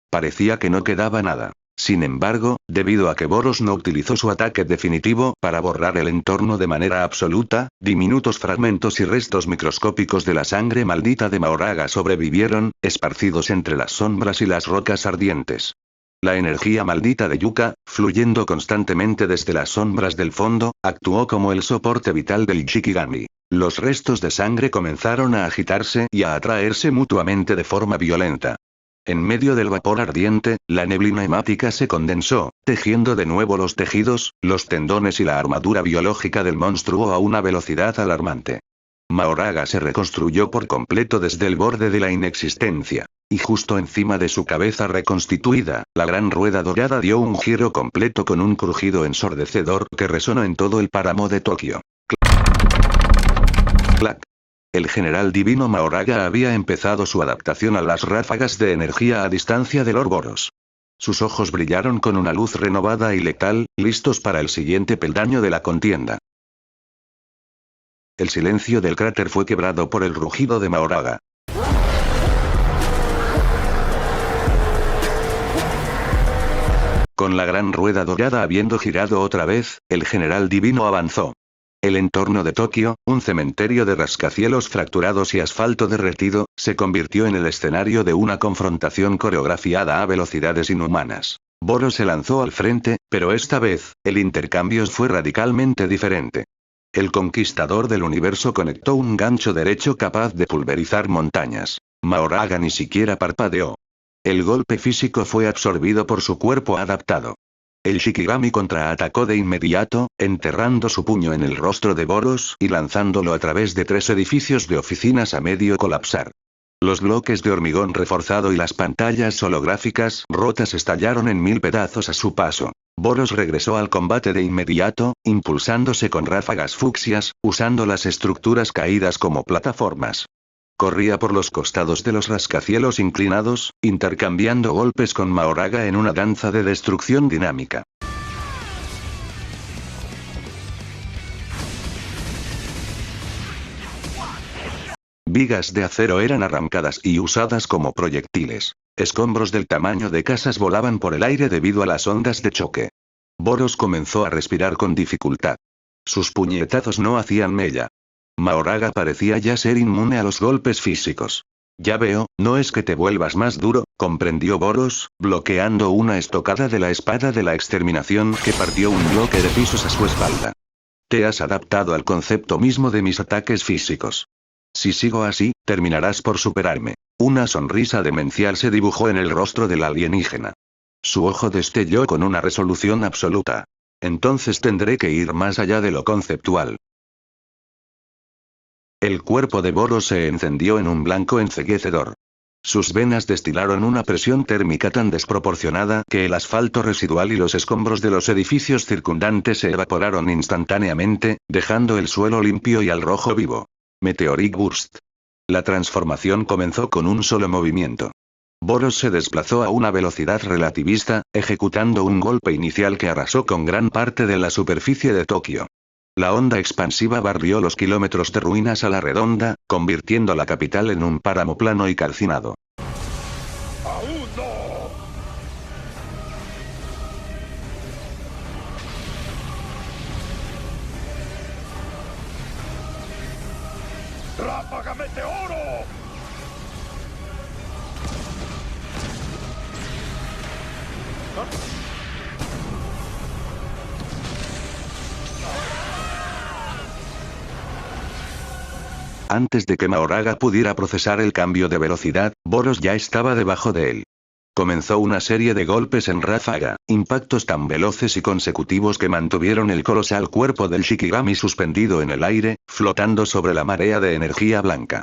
Parecía que no quedaba nada. Sin embargo, debido a que Boros no utilizó su ataque definitivo para borrar el entorno de manera absoluta, diminutos fragmentos y restos microscópicos de la sangre maldita de Mahoraga sobrevivieron, esparcidos entre las sombras y las rocas ardientes. La energía maldita de Yuka, fluyendo constantemente desde las sombras del fondo, actuó como el soporte vital del Shikigami. Los restos de sangre comenzaron a agitarse y a atraerse mutuamente de forma violenta. En medio del vapor ardiente, la neblina hemática se condensó, tejiendo de nuevo los tejidos, los tendones y la armadura biológica del monstruo a una velocidad alarmante. Mahoraga se reconstruyó por completo desde el borde de la inexistencia. Y justo encima de su cabeza reconstituida, la gran rueda dorada dio un giro completo con un crujido ensordecedor que resonó en todo el páramo de Tokio. ¡Clac! El general divino Mahoraga había empezado su adaptación a las ráfagas de energía a distancia del Ouroboros. Sus ojos brillaron con una luz renovada y letal, listos para el siguiente peldaño de la contienda. El silencio del cráter fue quebrado por el rugido de Mahoraga. Con la gran rueda dorada habiendo girado otra vez, el general divino avanzó. El entorno de Tokio, un cementerio de rascacielos fracturados y asfalto derretido, se convirtió en el escenario de una confrontación coreografiada a velocidades inhumanas. Boros se lanzó al frente, pero esta vez, el intercambio fue radicalmente diferente. El conquistador del universo conectó un gancho derecho capaz de pulverizar montañas. Mahoraga ni siquiera parpadeó. El golpe físico fue absorbido por su cuerpo adaptado. El Shikigami contraatacó de inmediato, enterrando su puño en el rostro de Boros y lanzándolo a través de 3 edificios de oficinas a medio colapsar. Los bloques de hormigón reforzado y las pantallas holográficas rotas estallaron en 1000 pedazos a su paso. Boros regresó al combate de inmediato, impulsándose con ráfagas fucsias, usando las estructuras caídas como plataformas. Corría por los costados de los rascacielos inclinados, intercambiando golpes con Mahoraga en una danza de destrucción dinámica. Vigas de acero eran arrancadas y usadas como proyectiles. Escombros del tamaño de casas volaban por el aire debido a las ondas de choque. Boros comenzó a respirar con dificultad. Sus puñetazos no hacían mella. Mahoraga parecía ya ser inmune a los golpes físicos. Ya veo, no es que te vuelvas más duro, comprendió Boros, bloqueando una estocada de la espada de la exterminación que partió un bloque de pisos a su espalda. Te has adaptado al concepto mismo de mis ataques físicos. Si sigo así, terminarás por superarme. Una sonrisa demencial se dibujó en el rostro del alienígena. Su ojo destelló con una resolución absoluta. Entonces tendré que ir más allá de lo conceptual. El cuerpo de Boros se encendió en un blanco enceguecedor. Sus venas destilaron una presión térmica tan desproporcionada que el asfalto residual y los escombros de los edificios circundantes se evaporaron instantáneamente, dejando el suelo limpio y al rojo vivo. Meteoric Burst. La transformación comenzó con un solo movimiento. Boros se desplazó a una velocidad relativista, ejecutando un golpe inicial que arrasó con gran parte de la superficie de Tokio. La onda expansiva barrió los kilómetros de ruinas a la redonda, convirtiendo la capital en un páramo plano y calcinado. ¡Aún no! ¡Ráfaga meteoro! Antes de que Mahoraga pudiera procesar el cambio de velocidad, Boros ya estaba debajo de él. Comenzó una serie de golpes en ráfaga, impactos tan veloces y consecutivos que mantuvieron el colosal cuerpo del Shikigami suspendido en el aire, flotando sobre la marea de energía blanca.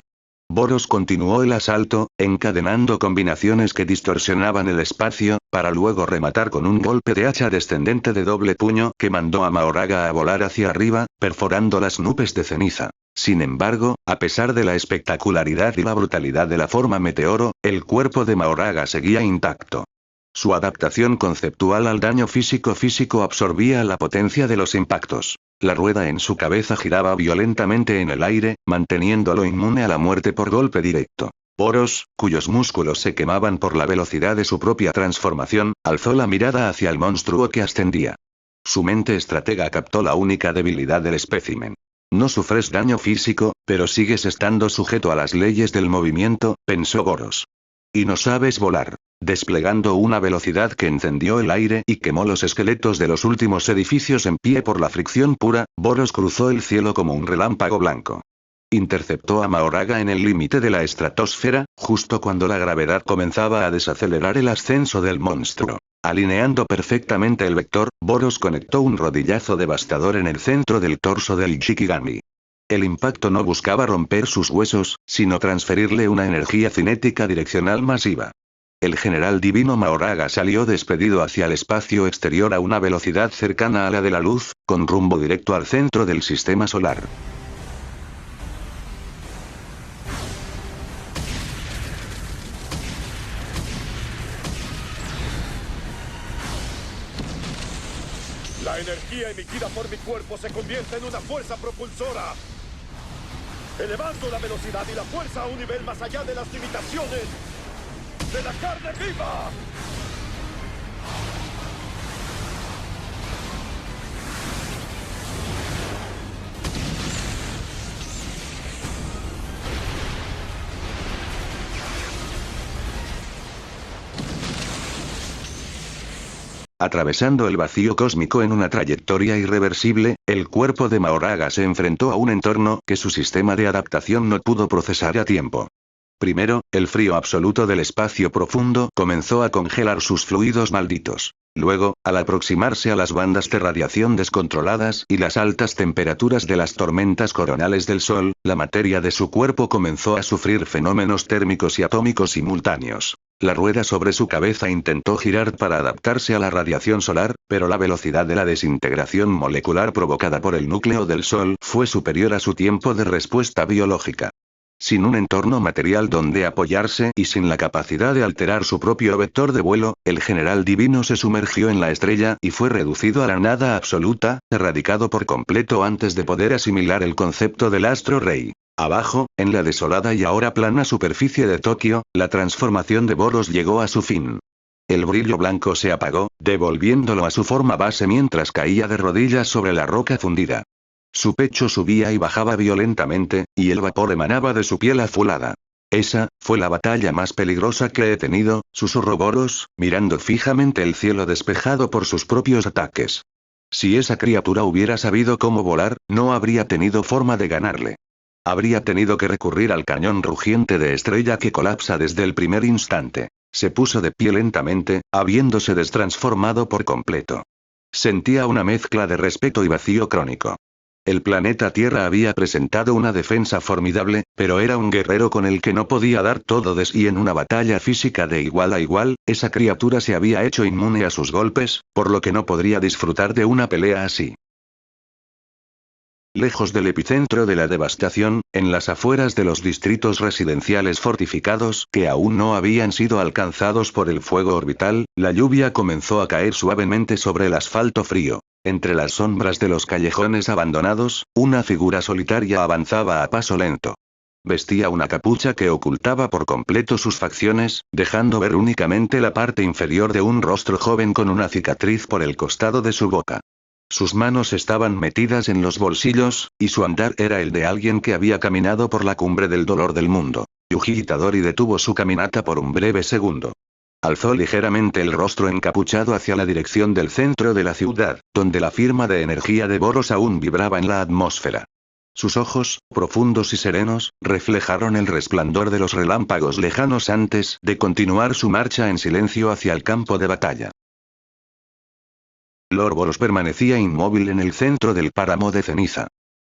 Boros continuó el asalto, encadenando combinaciones que distorsionaban el espacio, para luego rematar con un golpe de hacha descendente de doble puño que mandó a Mahoraga a volar hacia arriba, perforando las nubes de ceniza. Sin embargo, a pesar de la espectacularidad y la brutalidad de la forma meteoro, el cuerpo de Mahoraga seguía intacto. Su adaptación conceptual al daño físico absorbía la potencia de los impactos. La rueda en su cabeza giraba violentamente en el aire, manteniéndolo inmune a la muerte por golpe directo. Boros, cuyos músculos se quemaban por la velocidad de su propia transformación, alzó la mirada hacia el monstruo que ascendía. Su mente estratega captó la única debilidad del espécimen. No sufres daño físico, pero sigues estando sujeto a las leyes del movimiento, pensó Boros. Y no sabes volar. Desplegando una velocidad que encendió el aire y quemó los esqueletos de los últimos edificios en pie por la fricción pura, Boros cruzó el cielo como un relámpago blanco. Interceptó a Mahoraga en el límite de la estratosfera, justo cuando la gravedad comenzaba a desacelerar el ascenso del monstruo. Alineando perfectamente el vector, Boros conectó un rodillazo devastador en el centro del torso del Shikigami. El impacto no buscaba romper sus huesos, sino transferirle una energía cinética direccional masiva. El general divino Mahoraga salió despedido hacia el espacio exterior a una velocidad cercana a la de la luz, con rumbo directo al centro del sistema solar. La energía emitida por mi cuerpo se convierte en una fuerza propulsora, elevando la velocidad y la fuerza a un nivel más allá de las limitaciones de la carne viva. Atravesando el vacío cósmico en una trayectoria irreversible, el cuerpo de Mahoraga se enfrentó a un entorno que su sistema de adaptación no pudo procesar a tiempo. Primero, el frío absoluto del espacio profundo comenzó a congelar sus fluidos malditos. Luego, al aproximarse a las bandas de radiación descontroladas y las altas temperaturas de las tormentas coronales del Sol, la materia de su cuerpo comenzó a sufrir fenómenos térmicos y atómicos simultáneos. La rueda sobre su cabeza intentó girar para adaptarse a la radiación solar, pero la velocidad de la desintegración molecular provocada por el núcleo del Sol fue superior a su tiempo de respuesta biológica. Sin un entorno material donde apoyarse y sin la capacidad de alterar su propio vector de vuelo, el general divino se sumergió en la estrella y fue reducido a la nada absoluta, erradicado por completo antes de poder asimilar el concepto del astro rey. Abajo, en la desolada y ahora plana superficie de Tokio, la transformación de Boros llegó a su fin. El brillo blanco se apagó, devolviéndolo a su forma base mientras caía de rodillas sobre la roca fundida. Su pecho subía y bajaba violentamente, y el vapor emanaba de su piel azulada. Esa fue la batalla más peligrosa que he tenido, susurró Boros, mirando fijamente el cielo despejado por sus propios ataques. Si esa criatura hubiera sabido cómo volar, no habría tenido forma de ganarle. Habría tenido que recurrir al cañón rugiente de estrella que colapsa desde el primer instante. Se puso de pie lentamente, habiéndose destransformado por completo. Sentía una mezcla de respeto y vacío crónico. El planeta Tierra había presentado una defensa formidable, pero era un guerrero con el que no podía dar todo de sí en una batalla física de igual a igual. Esa criatura se había hecho inmune a sus golpes, por lo que no podría disfrutar de una pelea así. Lejos del epicentro de la devastación, en las afueras de los distritos residenciales fortificados que aún no habían sido alcanzados por el fuego orbital, la lluvia comenzó a caer suavemente sobre el asfalto frío. Entre las sombras de los callejones abandonados, una figura solitaria avanzaba a paso lento. Vestía una capucha que ocultaba por completo sus facciones, dejando ver únicamente la parte inferior de un rostro joven con una cicatriz por el costado de su boca. Sus manos estaban metidas en los bolsillos, y su andar era el de alguien que había caminado por la cumbre del dolor del mundo. Yuji Itadori detuvo su caminata por un breve segundo. Alzó ligeramente el rostro encapuchado hacia la dirección del centro de la ciudad, donde la firma de energía de Boros aún vibraba en la atmósfera. Sus ojos, profundos y serenos, reflejaron el resplandor de los relámpagos lejanos antes de continuar su marcha en silencio hacia el campo de batalla. Lord Boros permanecía inmóvil en el centro del páramo de ceniza.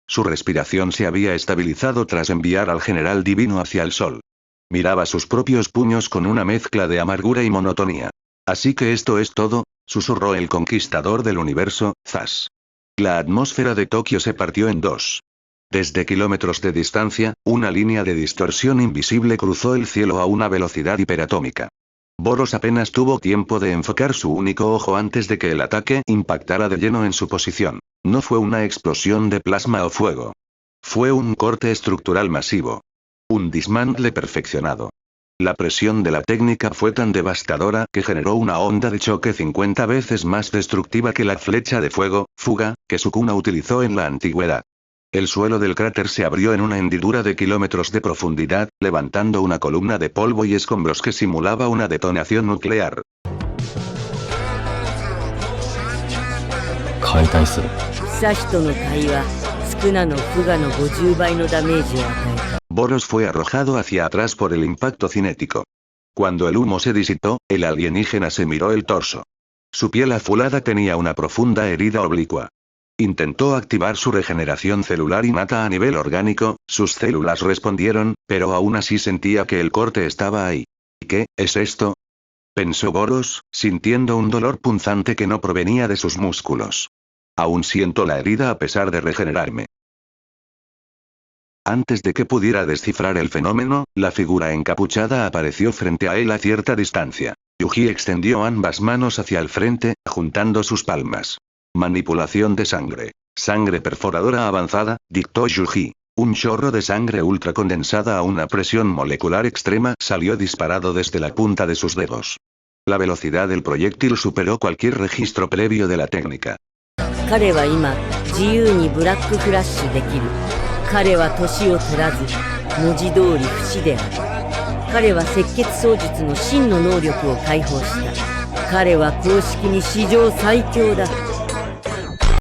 Su respiración se había estabilizado tras enviar al general divino hacia el sol. Miraba sus propios puños con una mezcla de amargura y monotonía. Así que esto es todo, susurró el conquistador del universo, Zas. La atmósfera de Tokio se partió en dos. Desde kilómetros de distancia, una línea de distorsión invisible cruzó el cielo a una velocidad hiperatómica. Boros apenas tuvo tiempo de enfocar su único ojo antes de que el ataque impactara de lleno en su posición. No fue una explosión de plasma o fuego. Fue un corte estructural masivo. Un desmantle perfeccionado. La presión de la técnica fue tan devastadora que generó una onda de choque 50 veces más destructiva que la flecha de fuego, fuga, que Sukuna utilizó en la antigüedad. El suelo del cráter se abrió en una hendidura de kilómetros de profundidad, levantando una columna de polvo y escombros que simulaba una detonación nuclear. 解体する。サヒとの対話、スクナのフガの50倍のダメージを与えた。 Boros fue arrojado hacia atrás por el impacto cinético. Cuando el humo se disipó, el alienígena se miró el torso. Su piel azulada tenía una profunda herida oblicua. Intentó activar su regeneración celular innata a nivel orgánico, sus células respondieron, pero aún así sentía que el corte estaba ahí. ¿Qué es esto?, pensó Boros, sintiendo un dolor punzante que no provenía de sus músculos. Aún siento la herida a pesar de regenerarme. Antes de que pudiera descifrar el fenómeno, la figura encapuchada apareció frente a él a cierta distancia. Yuji extendió ambas manos hacia el frente, juntando sus palmas. Manipulación de sangre. Sangre perforadora avanzada, dictó Yuji. Un chorro de sangre ultracondensada a una presión molecular extrema salió disparado desde la punta de sus dedos. La velocidad del proyectil superó cualquier registro previo de la técnica. 彼は今自由にブラックフラッシュできる。彼は年を取らず文字通り不死である。彼は赤血操術の真の能力を解放した。彼は公式に史上最強だ。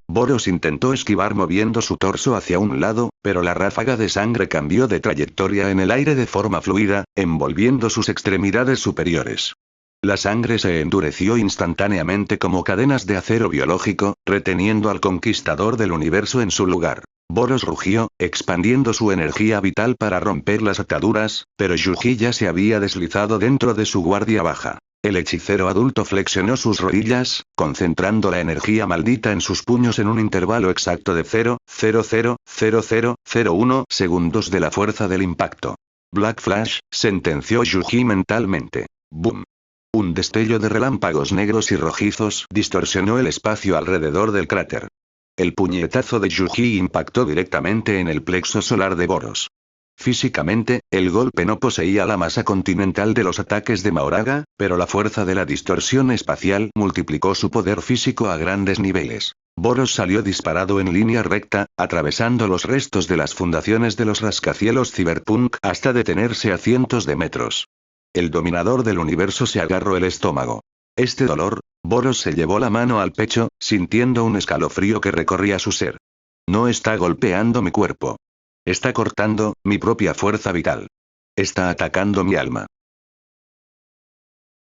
Boros intentó esquivar moviendo su torso hacia un lado, pero la ráfaga de sangre cambió de trayectoria en el aire de forma fluida, envolviendo sus extremidades superiores. La sangre se endureció instantáneamente como cadenas de acero biológico, reteniendo al conquistador del universo en su lugar. Boros rugió, expandiendo su energía vital para romper las ataduras, pero Yuji ya se había deslizado dentro de su guardia baja. El hechicero adulto flexionó sus rodillas, concentrando la energía maldita en sus puños en un intervalo exacto de 0,000001 segundos de la fuerza del impacto. Black Flash, sentenció Yuji mentalmente. ¡Boom! Un destello de relámpagos negros y rojizos distorsionó el espacio alrededor del cráter. El puñetazo de Yuji impactó directamente en el plexo solar de Boros. Físicamente, el golpe no poseía la masa continental de los ataques de Mahoraga, pero la fuerza de la distorsión espacial multiplicó su poder físico a grandes niveles. Boros salió disparado en línea recta, atravesando los restos de las fundaciones de los rascacielos Cyberpunk hasta detenerse a cientos de metros. El dominador del universo se agarró el estómago. Este dolor, Boros se llevó la mano al pecho, sintiendo un escalofrío que recorría su ser. No está golpeando mi cuerpo. Está cortando mi propia fuerza vital. Está atacando mi alma.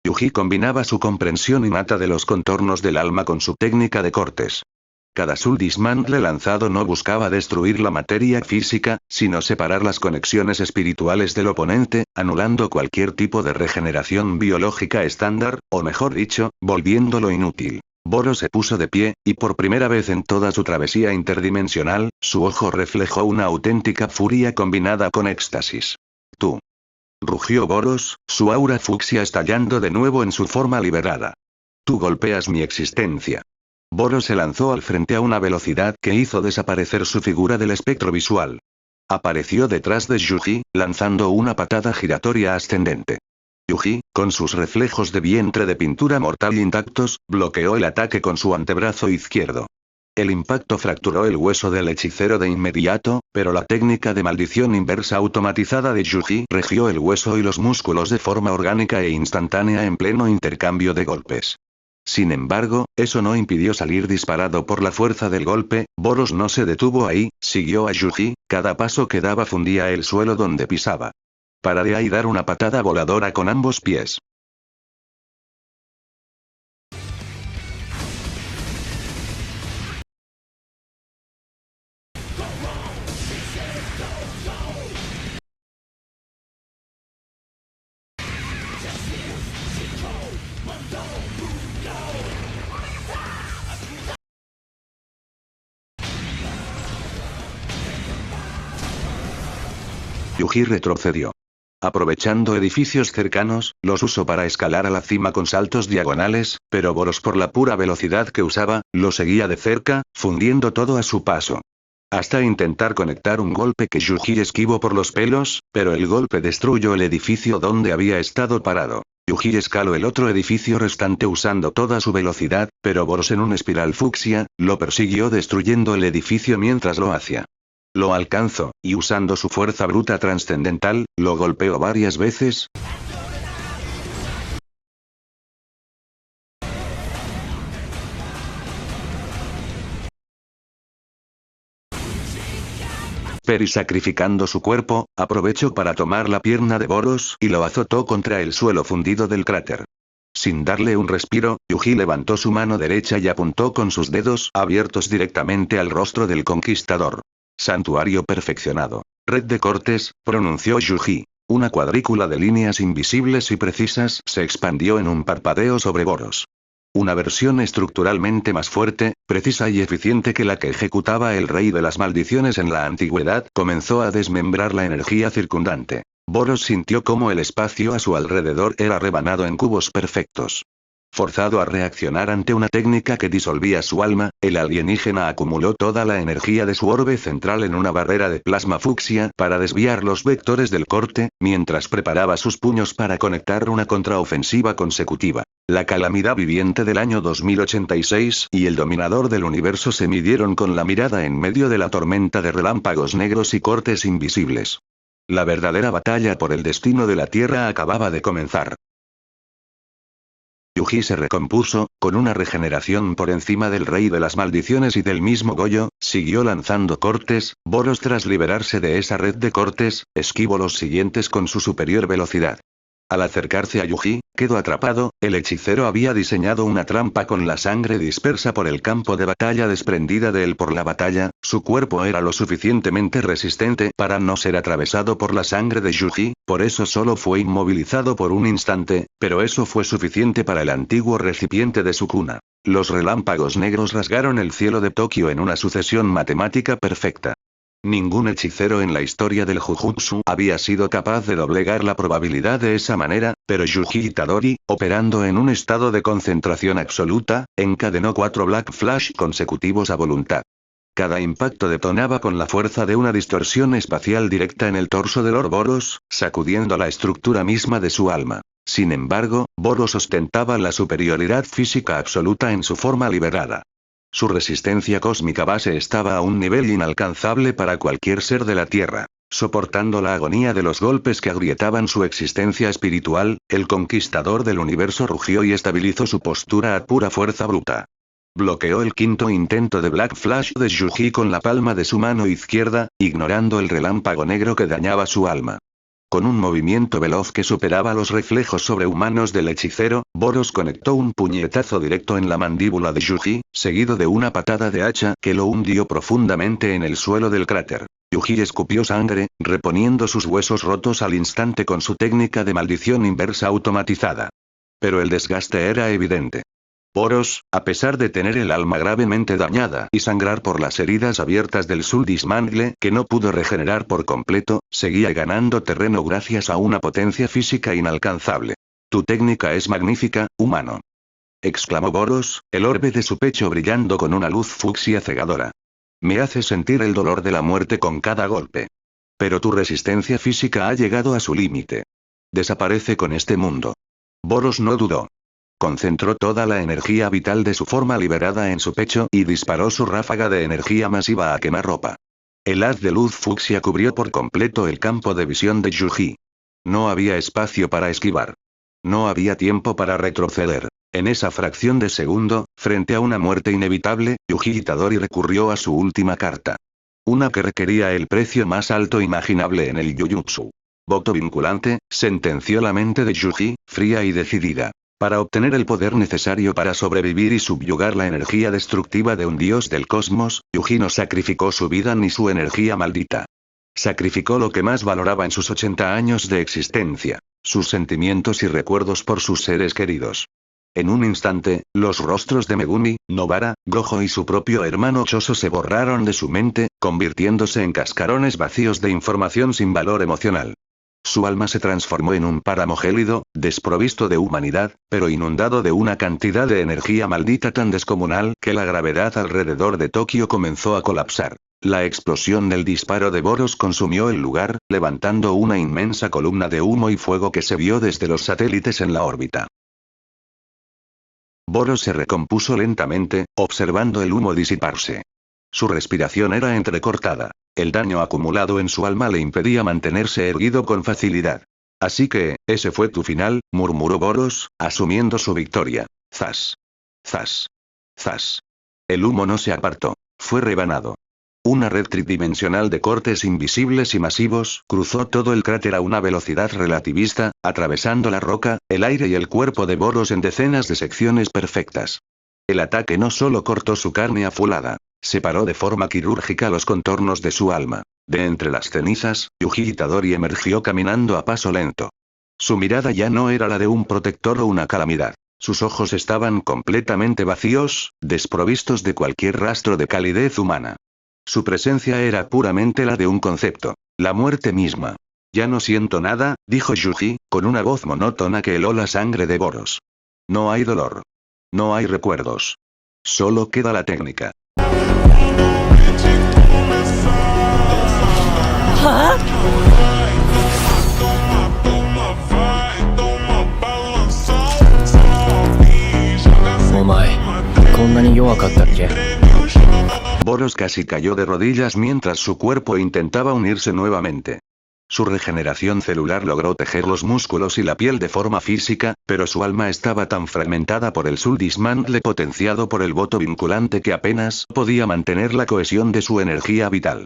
Yuji combinaba su comprensión innata de los contornos del alma con su técnica de cortes. Cada Soul Dismantle lanzado no buscaba destruir la materia física, sino separar las conexiones espirituales del oponente, anulando cualquier tipo de regeneración biológica estándar, o mejor dicho, volviéndolo inútil. Boros se puso de pie, y por primera vez en toda su travesía interdimensional, su ojo reflejó una auténtica furia combinada con éxtasis. Tú. Rugió Boros, su aura fucsia estallando de nuevo en su forma liberada. Tú golpeas mi existencia. Boros se lanzó al frente a una velocidad que hizo desaparecer su figura del espectro visual. Apareció detrás de Yuji, lanzando una patada giratoria ascendente. Yuji, con sus reflejos de vientre de pintura mortal intactos, bloqueó el ataque con su antebrazo izquierdo. El impacto fracturó el hueso del hechicero de inmediato, pero la técnica de maldición inversa automatizada de Yuji regió el hueso y los músculos de forma orgánica e instantánea en pleno intercambio de golpes. Sin embargo, eso no impidió salir disparado por la fuerza del golpe. Boros no se detuvo ahí, siguió a Yuji, cada paso que daba fundía el suelo donde pisaba. Para de ahí dar una patada voladora con ambos pies. Yuji retrocedió. Aprovechando edificios cercanos, los usó para escalar a la cima con saltos diagonales, pero Boros por la pura velocidad que usaba, lo seguía de cerca, fundiendo todo a su paso. Hasta intentar conectar un golpe que Yuji esquivó por los pelos, pero el golpe destruyó el edificio donde había estado parado. Yuji escaló el otro edificio restante usando toda su velocidad, pero Boros en una espiral fucsia, lo persiguió destruyendo el edificio mientras lo hacía. Lo alcanzó, y usando su fuerza bruta trascendental, lo golpeó varias veces. Pero sacrificando su cuerpo, aprovechó para tomar la pierna de Boros y lo azotó contra el suelo fundido del cráter. Sin darle un respiro, Yuji levantó su mano derecha y apuntó con sus dedos abiertos directamente al rostro del conquistador. Santuario perfeccionado. Red de cortes, pronunció Yuji. Una cuadrícula de líneas invisibles y precisas se expandió en un parpadeo sobre Boros. Una versión estructuralmente más fuerte, precisa y eficiente que la que ejecutaba el rey de las maldiciones en la antigüedad comenzó a desmembrar la energía circundante. Boros sintió cómo el espacio a su alrededor era rebanado en cubos perfectos. Forzado a reaccionar ante una técnica que disolvía su alma, el alienígena acumuló toda la energía de su orbe central en una barrera de plasma fucsia para desviar los vectores del corte, mientras preparaba sus puños para conectar una contraofensiva consecutiva. La calamidad viviente del año 2086 y el dominador del universo se midieron con la mirada en medio de la tormenta de relámpagos negros y cortes invisibles. La verdadera batalla por el destino de la Tierra acababa de comenzar. Yuji se recompuso, con una regeneración por encima del rey de las maldiciones y del mismo Goyo, siguió lanzando cortes. Boros, tras liberarse de esa red de cortes, esquivó los siguientes con su superior velocidad. Al acercarse a Yuji, quedó atrapado. El hechicero había diseñado una trampa con la sangre dispersa por el campo de batalla desprendida de él por la batalla. Su cuerpo era lo suficientemente resistente para no ser atravesado por la sangre de Yuji, por eso solo fue inmovilizado por un instante, pero eso fue suficiente para el antiguo recipiente de su cuna. Los relámpagos negros rasgaron el cielo de Tokio en una sucesión matemática perfecta. Ningún hechicero en la historia del Jujutsu había sido capaz de doblegar la probabilidad de esa manera, pero Yuji Itadori, operando en un estado de concentración absoluta, encadenó 4 Black Flash consecutivos a voluntad. Cada impacto detonaba con la fuerza de una distorsión espacial directa en el torso de Lord Boros, sacudiendo la estructura misma de su alma. Sin embargo, Boros ostentaba la superioridad física absoluta en su forma liberada. Su resistencia cósmica base estaba a un nivel inalcanzable para cualquier ser de la Tierra. Soportando la agonía de los golpes que agrietaban su existencia espiritual, el conquistador del universo rugió y estabilizó su postura a pura fuerza bruta. Bloqueó el quinto intento de Black Flash de Yuji con la palma de su mano izquierda, ignorando el relámpago negro que dañaba su alma. Con un movimiento veloz que superaba los reflejos sobrehumanos del hechicero, Boros conectó un puñetazo directo en la mandíbula de Yuji, seguido de una patada de hacha que lo hundió profundamente en el suelo del cráter. Yuji escupió sangre, reponiendo sus huesos rotos al instante con su técnica de maldición inversa automatizada. Pero el desgaste era evidente. Boros, a pesar de tener el alma gravemente dañada y sangrar por las heridas abiertas del Suldi's Mangle que no pudo regenerar por completo, seguía ganando terreno gracias a una potencia física inalcanzable. Tu técnica es magnífica, humano. Exclamó Boros, el orbe de su pecho brillando con una luz fucsia cegadora. Me hace sentir el dolor de la muerte con cada golpe. Pero tu resistencia física ha llegado a su límite. Desaparece con este mundo. Boros no dudó. Concentró toda la energía vital de su forma liberada en su pecho y disparó su ráfaga de energía masiva a quemarropa. El haz de luz fucsia cubrió por completo el campo de visión de Yuji. No había espacio para esquivar. No había tiempo para retroceder. En esa fracción de segundo, frente a una muerte inevitable, Yuji Itadori recurrió a su última carta. Una que requería el precio más alto imaginable en el Jujutsu. Voto vinculante, sentenció la mente de Yuji, fría y decidida. Para obtener el poder necesario para sobrevivir y subyugar la energía destructiva de un dios del cosmos, Yuji no sacrificó su vida ni su energía maldita. Sacrificó lo que más valoraba en sus 80 años de existencia, sus sentimientos y recuerdos por sus seres queridos. En un instante, los rostros de Megumi, Nobara, Gojo y su propio hermano Choso se borraron de su mente, convirtiéndose en cascarones vacíos de información sin valor emocional. Su alma se transformó en un páramo gélido, desprovisto de humanidad, pero inundado de una cantidad de energía maldita tan descomunal que la gravedad alrededor de Tokio comenzó a colapsar. La explosión del disparo de Boros consumió el lugar, levantando una inmensa columna de humo y fuego que se vio desde los satélites en la órbita. Boros se recompuso lentamente, observando el humo disiparse. Su respiración era entrecortada. El daño acumulado en su alma le impedía mantenerse erguido con facilidad. Así que, ese fue tu final, murmuró Boros, asumiendo su victoria. Zas. Zas. Zas. El humo no se apartó. Fue rebanado. Una red tridimensional de cortes invisibles y masivos cruzó todo el cráter a una velocidad relativista, atravesando la roca, el aire y el cuerpo de Boros en decenas de secciones perfectas. El ataque no solo cortó su carne afulada, separó de forma quirúrgica los contornos de su alma. De entre las cenizas, Yuji Itadori emergió caminando a paso lento. Su mirada ya no era la de un protector o una calamidad. Sus ojos estaban completamente vacíos, desprovistos de cualquier rastro de calidez humana. Su presencia era puramente la de un concepto, la muerte misma. Ya no siento nada, dijo Yuji, con una voz monótona que heló la sangre de Boros. No hay dolor. No hay recuerdos. Solo queda la técnica. ¿Ah? お前こんなに弱かったっけ Boros casi cayó de rodillas mientras su cuerpo intentaba unirse nuevamente. Su regeneración celular logró tejer los músculos y la piel de forma física, pero su alma estaba tan fragmentada por el Soul Dismantle potenciado por el voto vinculante que apenas podía mantener la cohesión de su energía vital.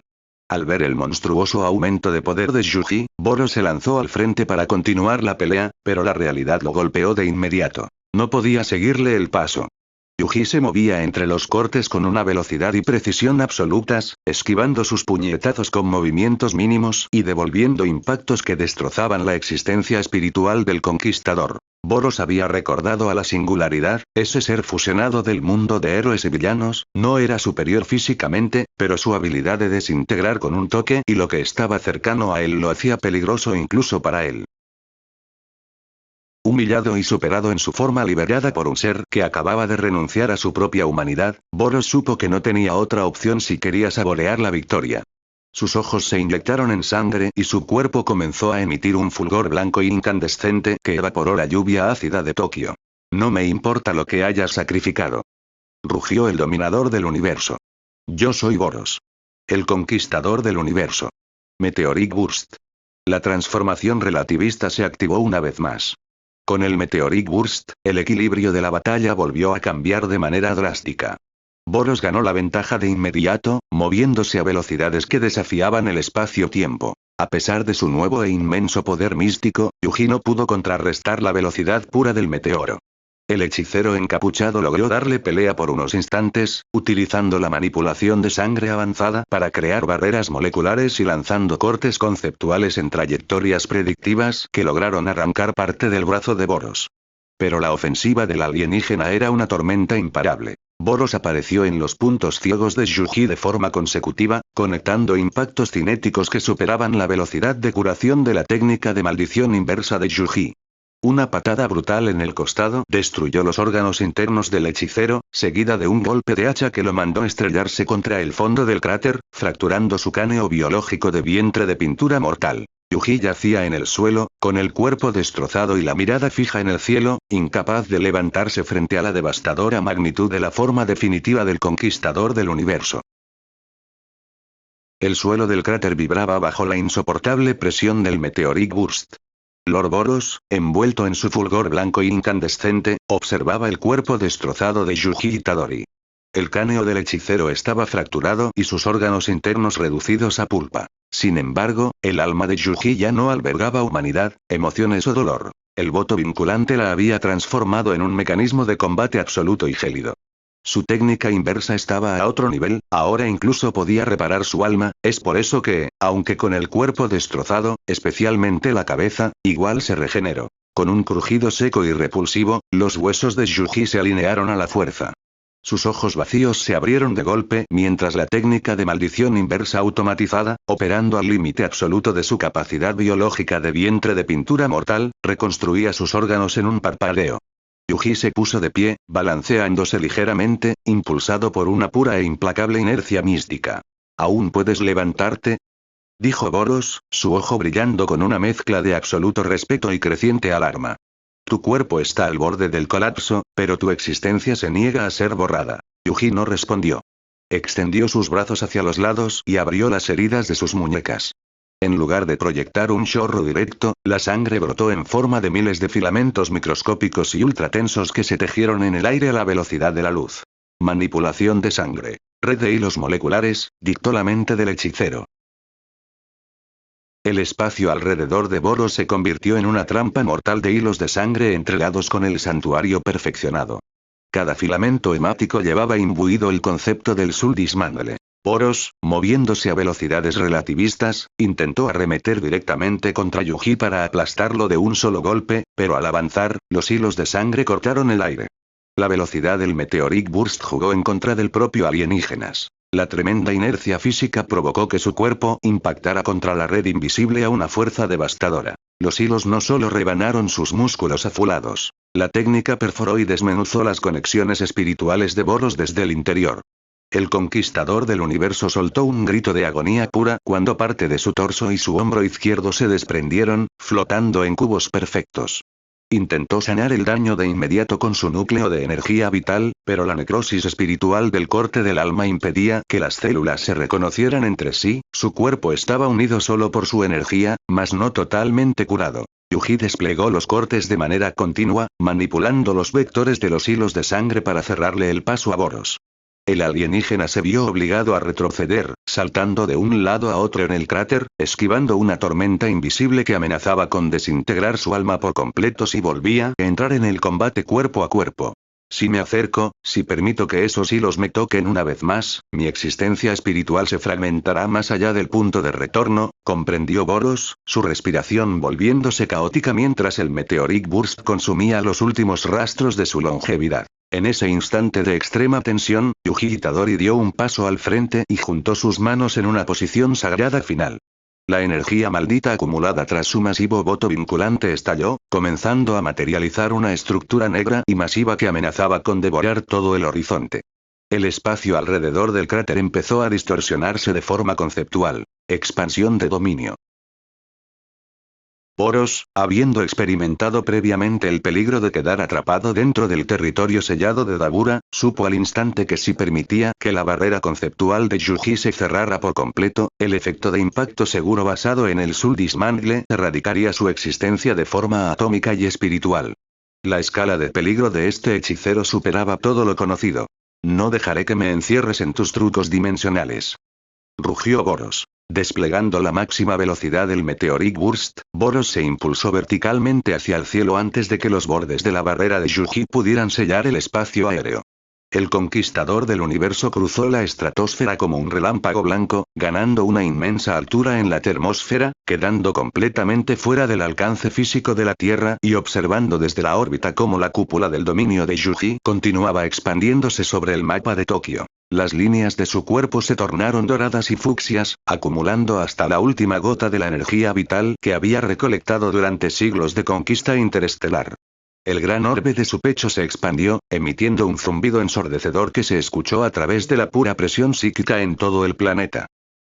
Al ver el monstruoso aumento de poder de Yuji, Boros se lanzó al frente para continuar la pelea, pero la realidad lo golpeó de inmediato. No podía seguirle el paso. Yuji se movía entre los cortes con una velocidad y precisión absolutas, esquivando sus puñetazos con movimientos mínimos y devolviendo impactos que destrozaban la existencia espiritual del conquistador. Boros había recordado a la singularidad, ese ser fusionado del mundo de héroes y villanos, no era superior físicamente, pero su habilidad de desintegrar con un toque y lo que estaba cercano a él lo hacía peligroso incluso para él. Humillado y superado en su forma liberada por un ser que acababa de renunciar a su propia humanidad, Boros supo que no tenía otra opción si quería saborear la victoria. Sus ojos se inyectaron en sangre y su cuerpo comenzó a emitir un fulgor blanco e incandescente que evaporó la lluvia ácida de Tokio. No me importa lo que hayas sacrificado. Rugió el dominador del universo. Yo soy Boros. El conquistador del universo. Meteoric Burst. La transformación relativista se activó una vez más. Con el Meteoric Burst, el equilibrio de la batalla volvió a cambiar de manera drástica. Boros ganó la ventaja de inmediato, moviéndose a velocidades que desafiaban el espacio-tiempo. A pesar de su nuevo e inmenso poder místico, Yuji no pudo contrarrestar la velocidad pura del meteoro. El hechicero encapuchado logró darle pelea por unos instantes, utilizando la manipulación de sangre avanzada para crear barreras moleculares y lanzando cortes conceptuales en trayectorias predictivas que lograron arrancar parte del brazo de Boros. Pero la ofensiva del alienígena era una tormenta imparable. Boros apareció en los puntos ciegos de Yuji de forma consecutiva, conectando impactos cinéticos que superaban la velocidad de curación de la técnica de maldición inversa de Yuji. Una patada brutal en el costado destruyó los órganos internos del hechicero, seguida de un golpe de hacha que lo mandó estrellarse contra el fondo del cráter, fracturando su cráneo biológico de vientre de pintura mortal. Yuji yacía en el suelo, con el cuerpo destrozado y la mirada fija en el cielo, incapaz de levantarse frente a la devastadora magnitud de la forma definitiva del conquistador del universo. El suelo del cráter vibraba bajo la insoportable presión del Meteoric Burst. Lord Boros, envuelto en su fulgor blanco e incandescente, observaba el cuerpo destrozado de Yuji Itadori. El cráneo del hechicero estaba fracturado y sus órganos internos reducidos a pulpa. Sin embargo, el alma de Yuji ya no albergaba humanidad, emociones o dolor. El voto vinculante la había transformado en un mecanismo de combate absoluto y gélido. Su técnica inversa estaba a otro nivel, ahora incluso podía reparar su alma, es por eso que, aunque con el cuerpo destrozado, especialmente la cabeza, igual se regeneró. Con un crujido seco y repulsivo, los huesos de Yuji se alinearon a la fuerza. Sus ojos vacíos se abrieron de golpe mientras la técnica de maldición inversa automatizada, operando al límite absoluto de su capacidad biológica de vientre de pintura mortal, reconstruía sus órganos en un parpadeo. Yuji se puso de pie, balanceándose ligeramente, impulsado por una pura e implacable inercia mística. ¿Aún puedes levantarte?, dijo Boros, su ojo brillando con una mezcla de absoluto respeto y creciente alarma. Tu cuerpo está al borde del colapso, pero tu existencia se niega a ser borrada. Yuji no respondió. Extendió sus brazos hacia los lados y abrió las heridas de sus muñecas. En lugar de proyectar un chorro directo, la sangre brotó en forma de miles de filamentos microscópicos y ultratensos que se tejieron en el aire a la velocidad de la luz. Manipulación de sangre. Red de hilos moleculares, dictó la mente del hechicero. El espacio alrededor de Boros se convirtió en una trampa mortal de hilos de sangre entrelazados con el santuario perfeccionado. Cada filamento hemático llevaba imbuido el concepto del Suldismangle. Boros, moviéndose a velocidades relativistas, intentó arremeter directamente contra Yuji para aplastarlo de un solo golpe, pero al avanzar, los hilos de sangre cortaron el aire. La velocidad del Meteoric Burst jugó en contra del propio alienígenas. La tremenda inercia física provocó que su cuerpo impactara contra la red invisible a una fuerza devastadora. Los hilos no solo rebanaron sus músculos afulados. La técnica perforó y desmenuzó las conexiones espirituales de Boros desde el interior. El conquistador del universo soltó un grito de agonía pura cuando parte de su torso y su hombro izquierdo se desprendieron, flotando en cubos perfectos. Intentó sanar el daño de inmediato con su núcleo de energía vital, pero la necrosis espiritual del corte del alma impedía que las células se reconocieran entre sí, su cuerpo estaba unido solo por su energía, mas no totalmente curado. Yuji desplegó los cortes de manera continua, manipulando los vectores de los hilos de sangre para cerrarle el paso a Boros. El alienígena se vio obligado a retroceder, saltando de un lado a otro en el cráter, esquivando una tormenta invisible que amenazaba con desintegrar su alma por completo si volvía a entrar en el combate cuerpo a cuerpo. Si me acerco, si permito que esos hilos me toquen una vez más, mi existencia espiritual se fragmentará más allá del punto de retorno, comprendió Boros, su respiración volviéndose caótica mientras el Meteoric Burst consumía los últimos rastros de su longevidad. En ese instante de extrema tensión, Yuji Itadori dio un paso al frente y juntó sus manos en una posición sagrada final. La energía maldita acumulada tras su masivo voto vinculante estalló, comenzando a materializar una estructura negra y masiva que amenazaba con devorar todo el horizonte. El espacio alrededor del cráter empezó a distorsionarse de forma conceptual. Expansión de dominio. Boros, habiendo experimentado previamente el peligro de quedar atrapado dentro del territorio sellado de Dabura, supo al instante que si permitía que la barrera conceptual de Yuji se cerrara por completo, el efecto de impacto seguro basado en el Suldismangle erradicaría su existencia de forma atómica y espiritual. La escala de peligro de este hechicero superaba todo lo conocido. No dejaré que me encierres en tus trucos dimensionales. Rugió Boros. Desplegando la máxima velocidad del Meteoric Burst, Boros se impulsó verticalmente hacia el cielo antes de que los bordes de la barrera de Yuji pudieran sellar el espacio aéreo. El conquistador del universo cruzó la estratosfera como un relámpago blanco, ganando una inmensa altura en la termósfera, quedando completamente fuera del alcance físico de la Tierra y observando desde la órbita cómo la cúpula del dominio de Yuji continuaba expandiéndose sobre el mapa de Tokio. Las líneas de su cuerpo se tornaron doradas y fucsias, acumulando hasta la última gota de la energía vital que había recolectado durante siglos de conquista interestelar. El gran orbe de su pecho se expandió, emitiendo un zumbido ensordecedor que se escuchó a través de la pura presión psíquica en todo el planeta.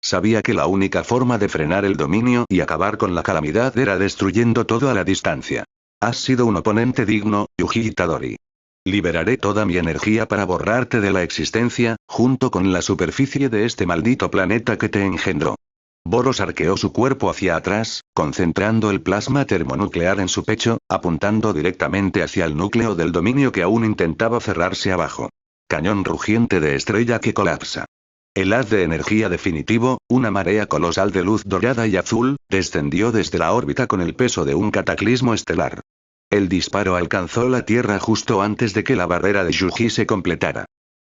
Sabía que la única forma de frenar el dominio y acabar con la calamidad era destruyendo todo a la distancia. Has sido un oponente digno, Yuji Itadori. Liberaré toda mi energía para borrarte de la existencia, junto con la superficie de este maldito planeta que te engendró. Boros arqueó su cuerpo hacia atrás, concentrando el plasma termonuclear en su pecho, apuntando directamente hacia el núcleo del dominio que aún intentaba cerrarse abajo. Cañón rugiente de estrella que colapsa. El haz de energía definitivo, una marea colosal de luz dorada y azul, descendió desde la órbita con el peso de un cataclismo estelar. El disparo alcanzó la Tierra justo antes de que la barrera de Yuji se completara.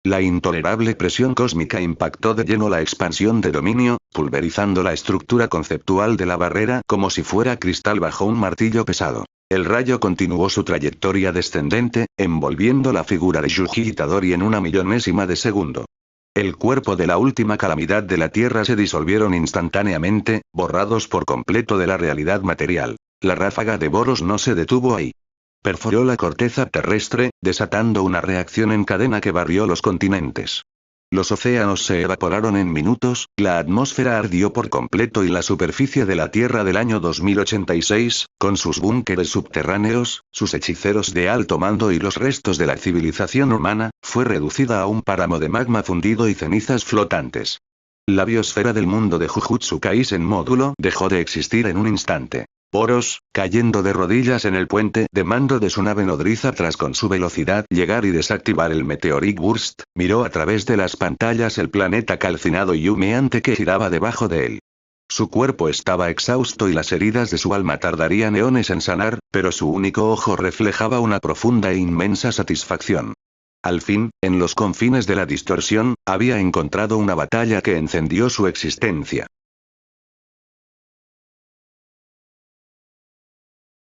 La intolerable presión cósmica impactó de lleno la expansión de dominio, pulverizando la estructura conceptual de la barrera como si fuera cristal bajo un martillo pesado. El rayo continuó su trayectoria descendente, envolviendo la figura de Yuji Itadori en una millonésima de segundo. El cuerpo de la última calamidad de la Tierra se disolvieron instantáneamente, borrados por completo de la realidad material. La ráfaga de Boros no se detuvo ahí. Perforó la corteza terrestre, desatando una reacción en cadena que barrió los continentes. Los océanos se evaporaron en minutos, la atmósfera ardió por completo y la superficie de la Tierra del año 2086, con sus búnkeres subterráneos, sus hechiceros de alto mando y los restos de la civilización humana, fue reducida a un páramo de magma fundido y cenizas flotantes. La biosfera del mundo de Jujutsu Kaisen módulo dejó de existir en un instante. Poros, cayendo de rodillas en el puente de mando de su nave nodriza tras con su velocidad llegar y desactivar el Meteoric Burst, miró a través de las pantallas el planeta calcinado y humeante que giraba debajo de él. Su cuerpo estaba exhausto y las heridas de su alma tardarían eones en sanar, pero su único ojo reflejaba una profunda e inmensa satisfacción. Al fin, en los confines de la distorsión, había encontrado una batalla que encendió su existencia.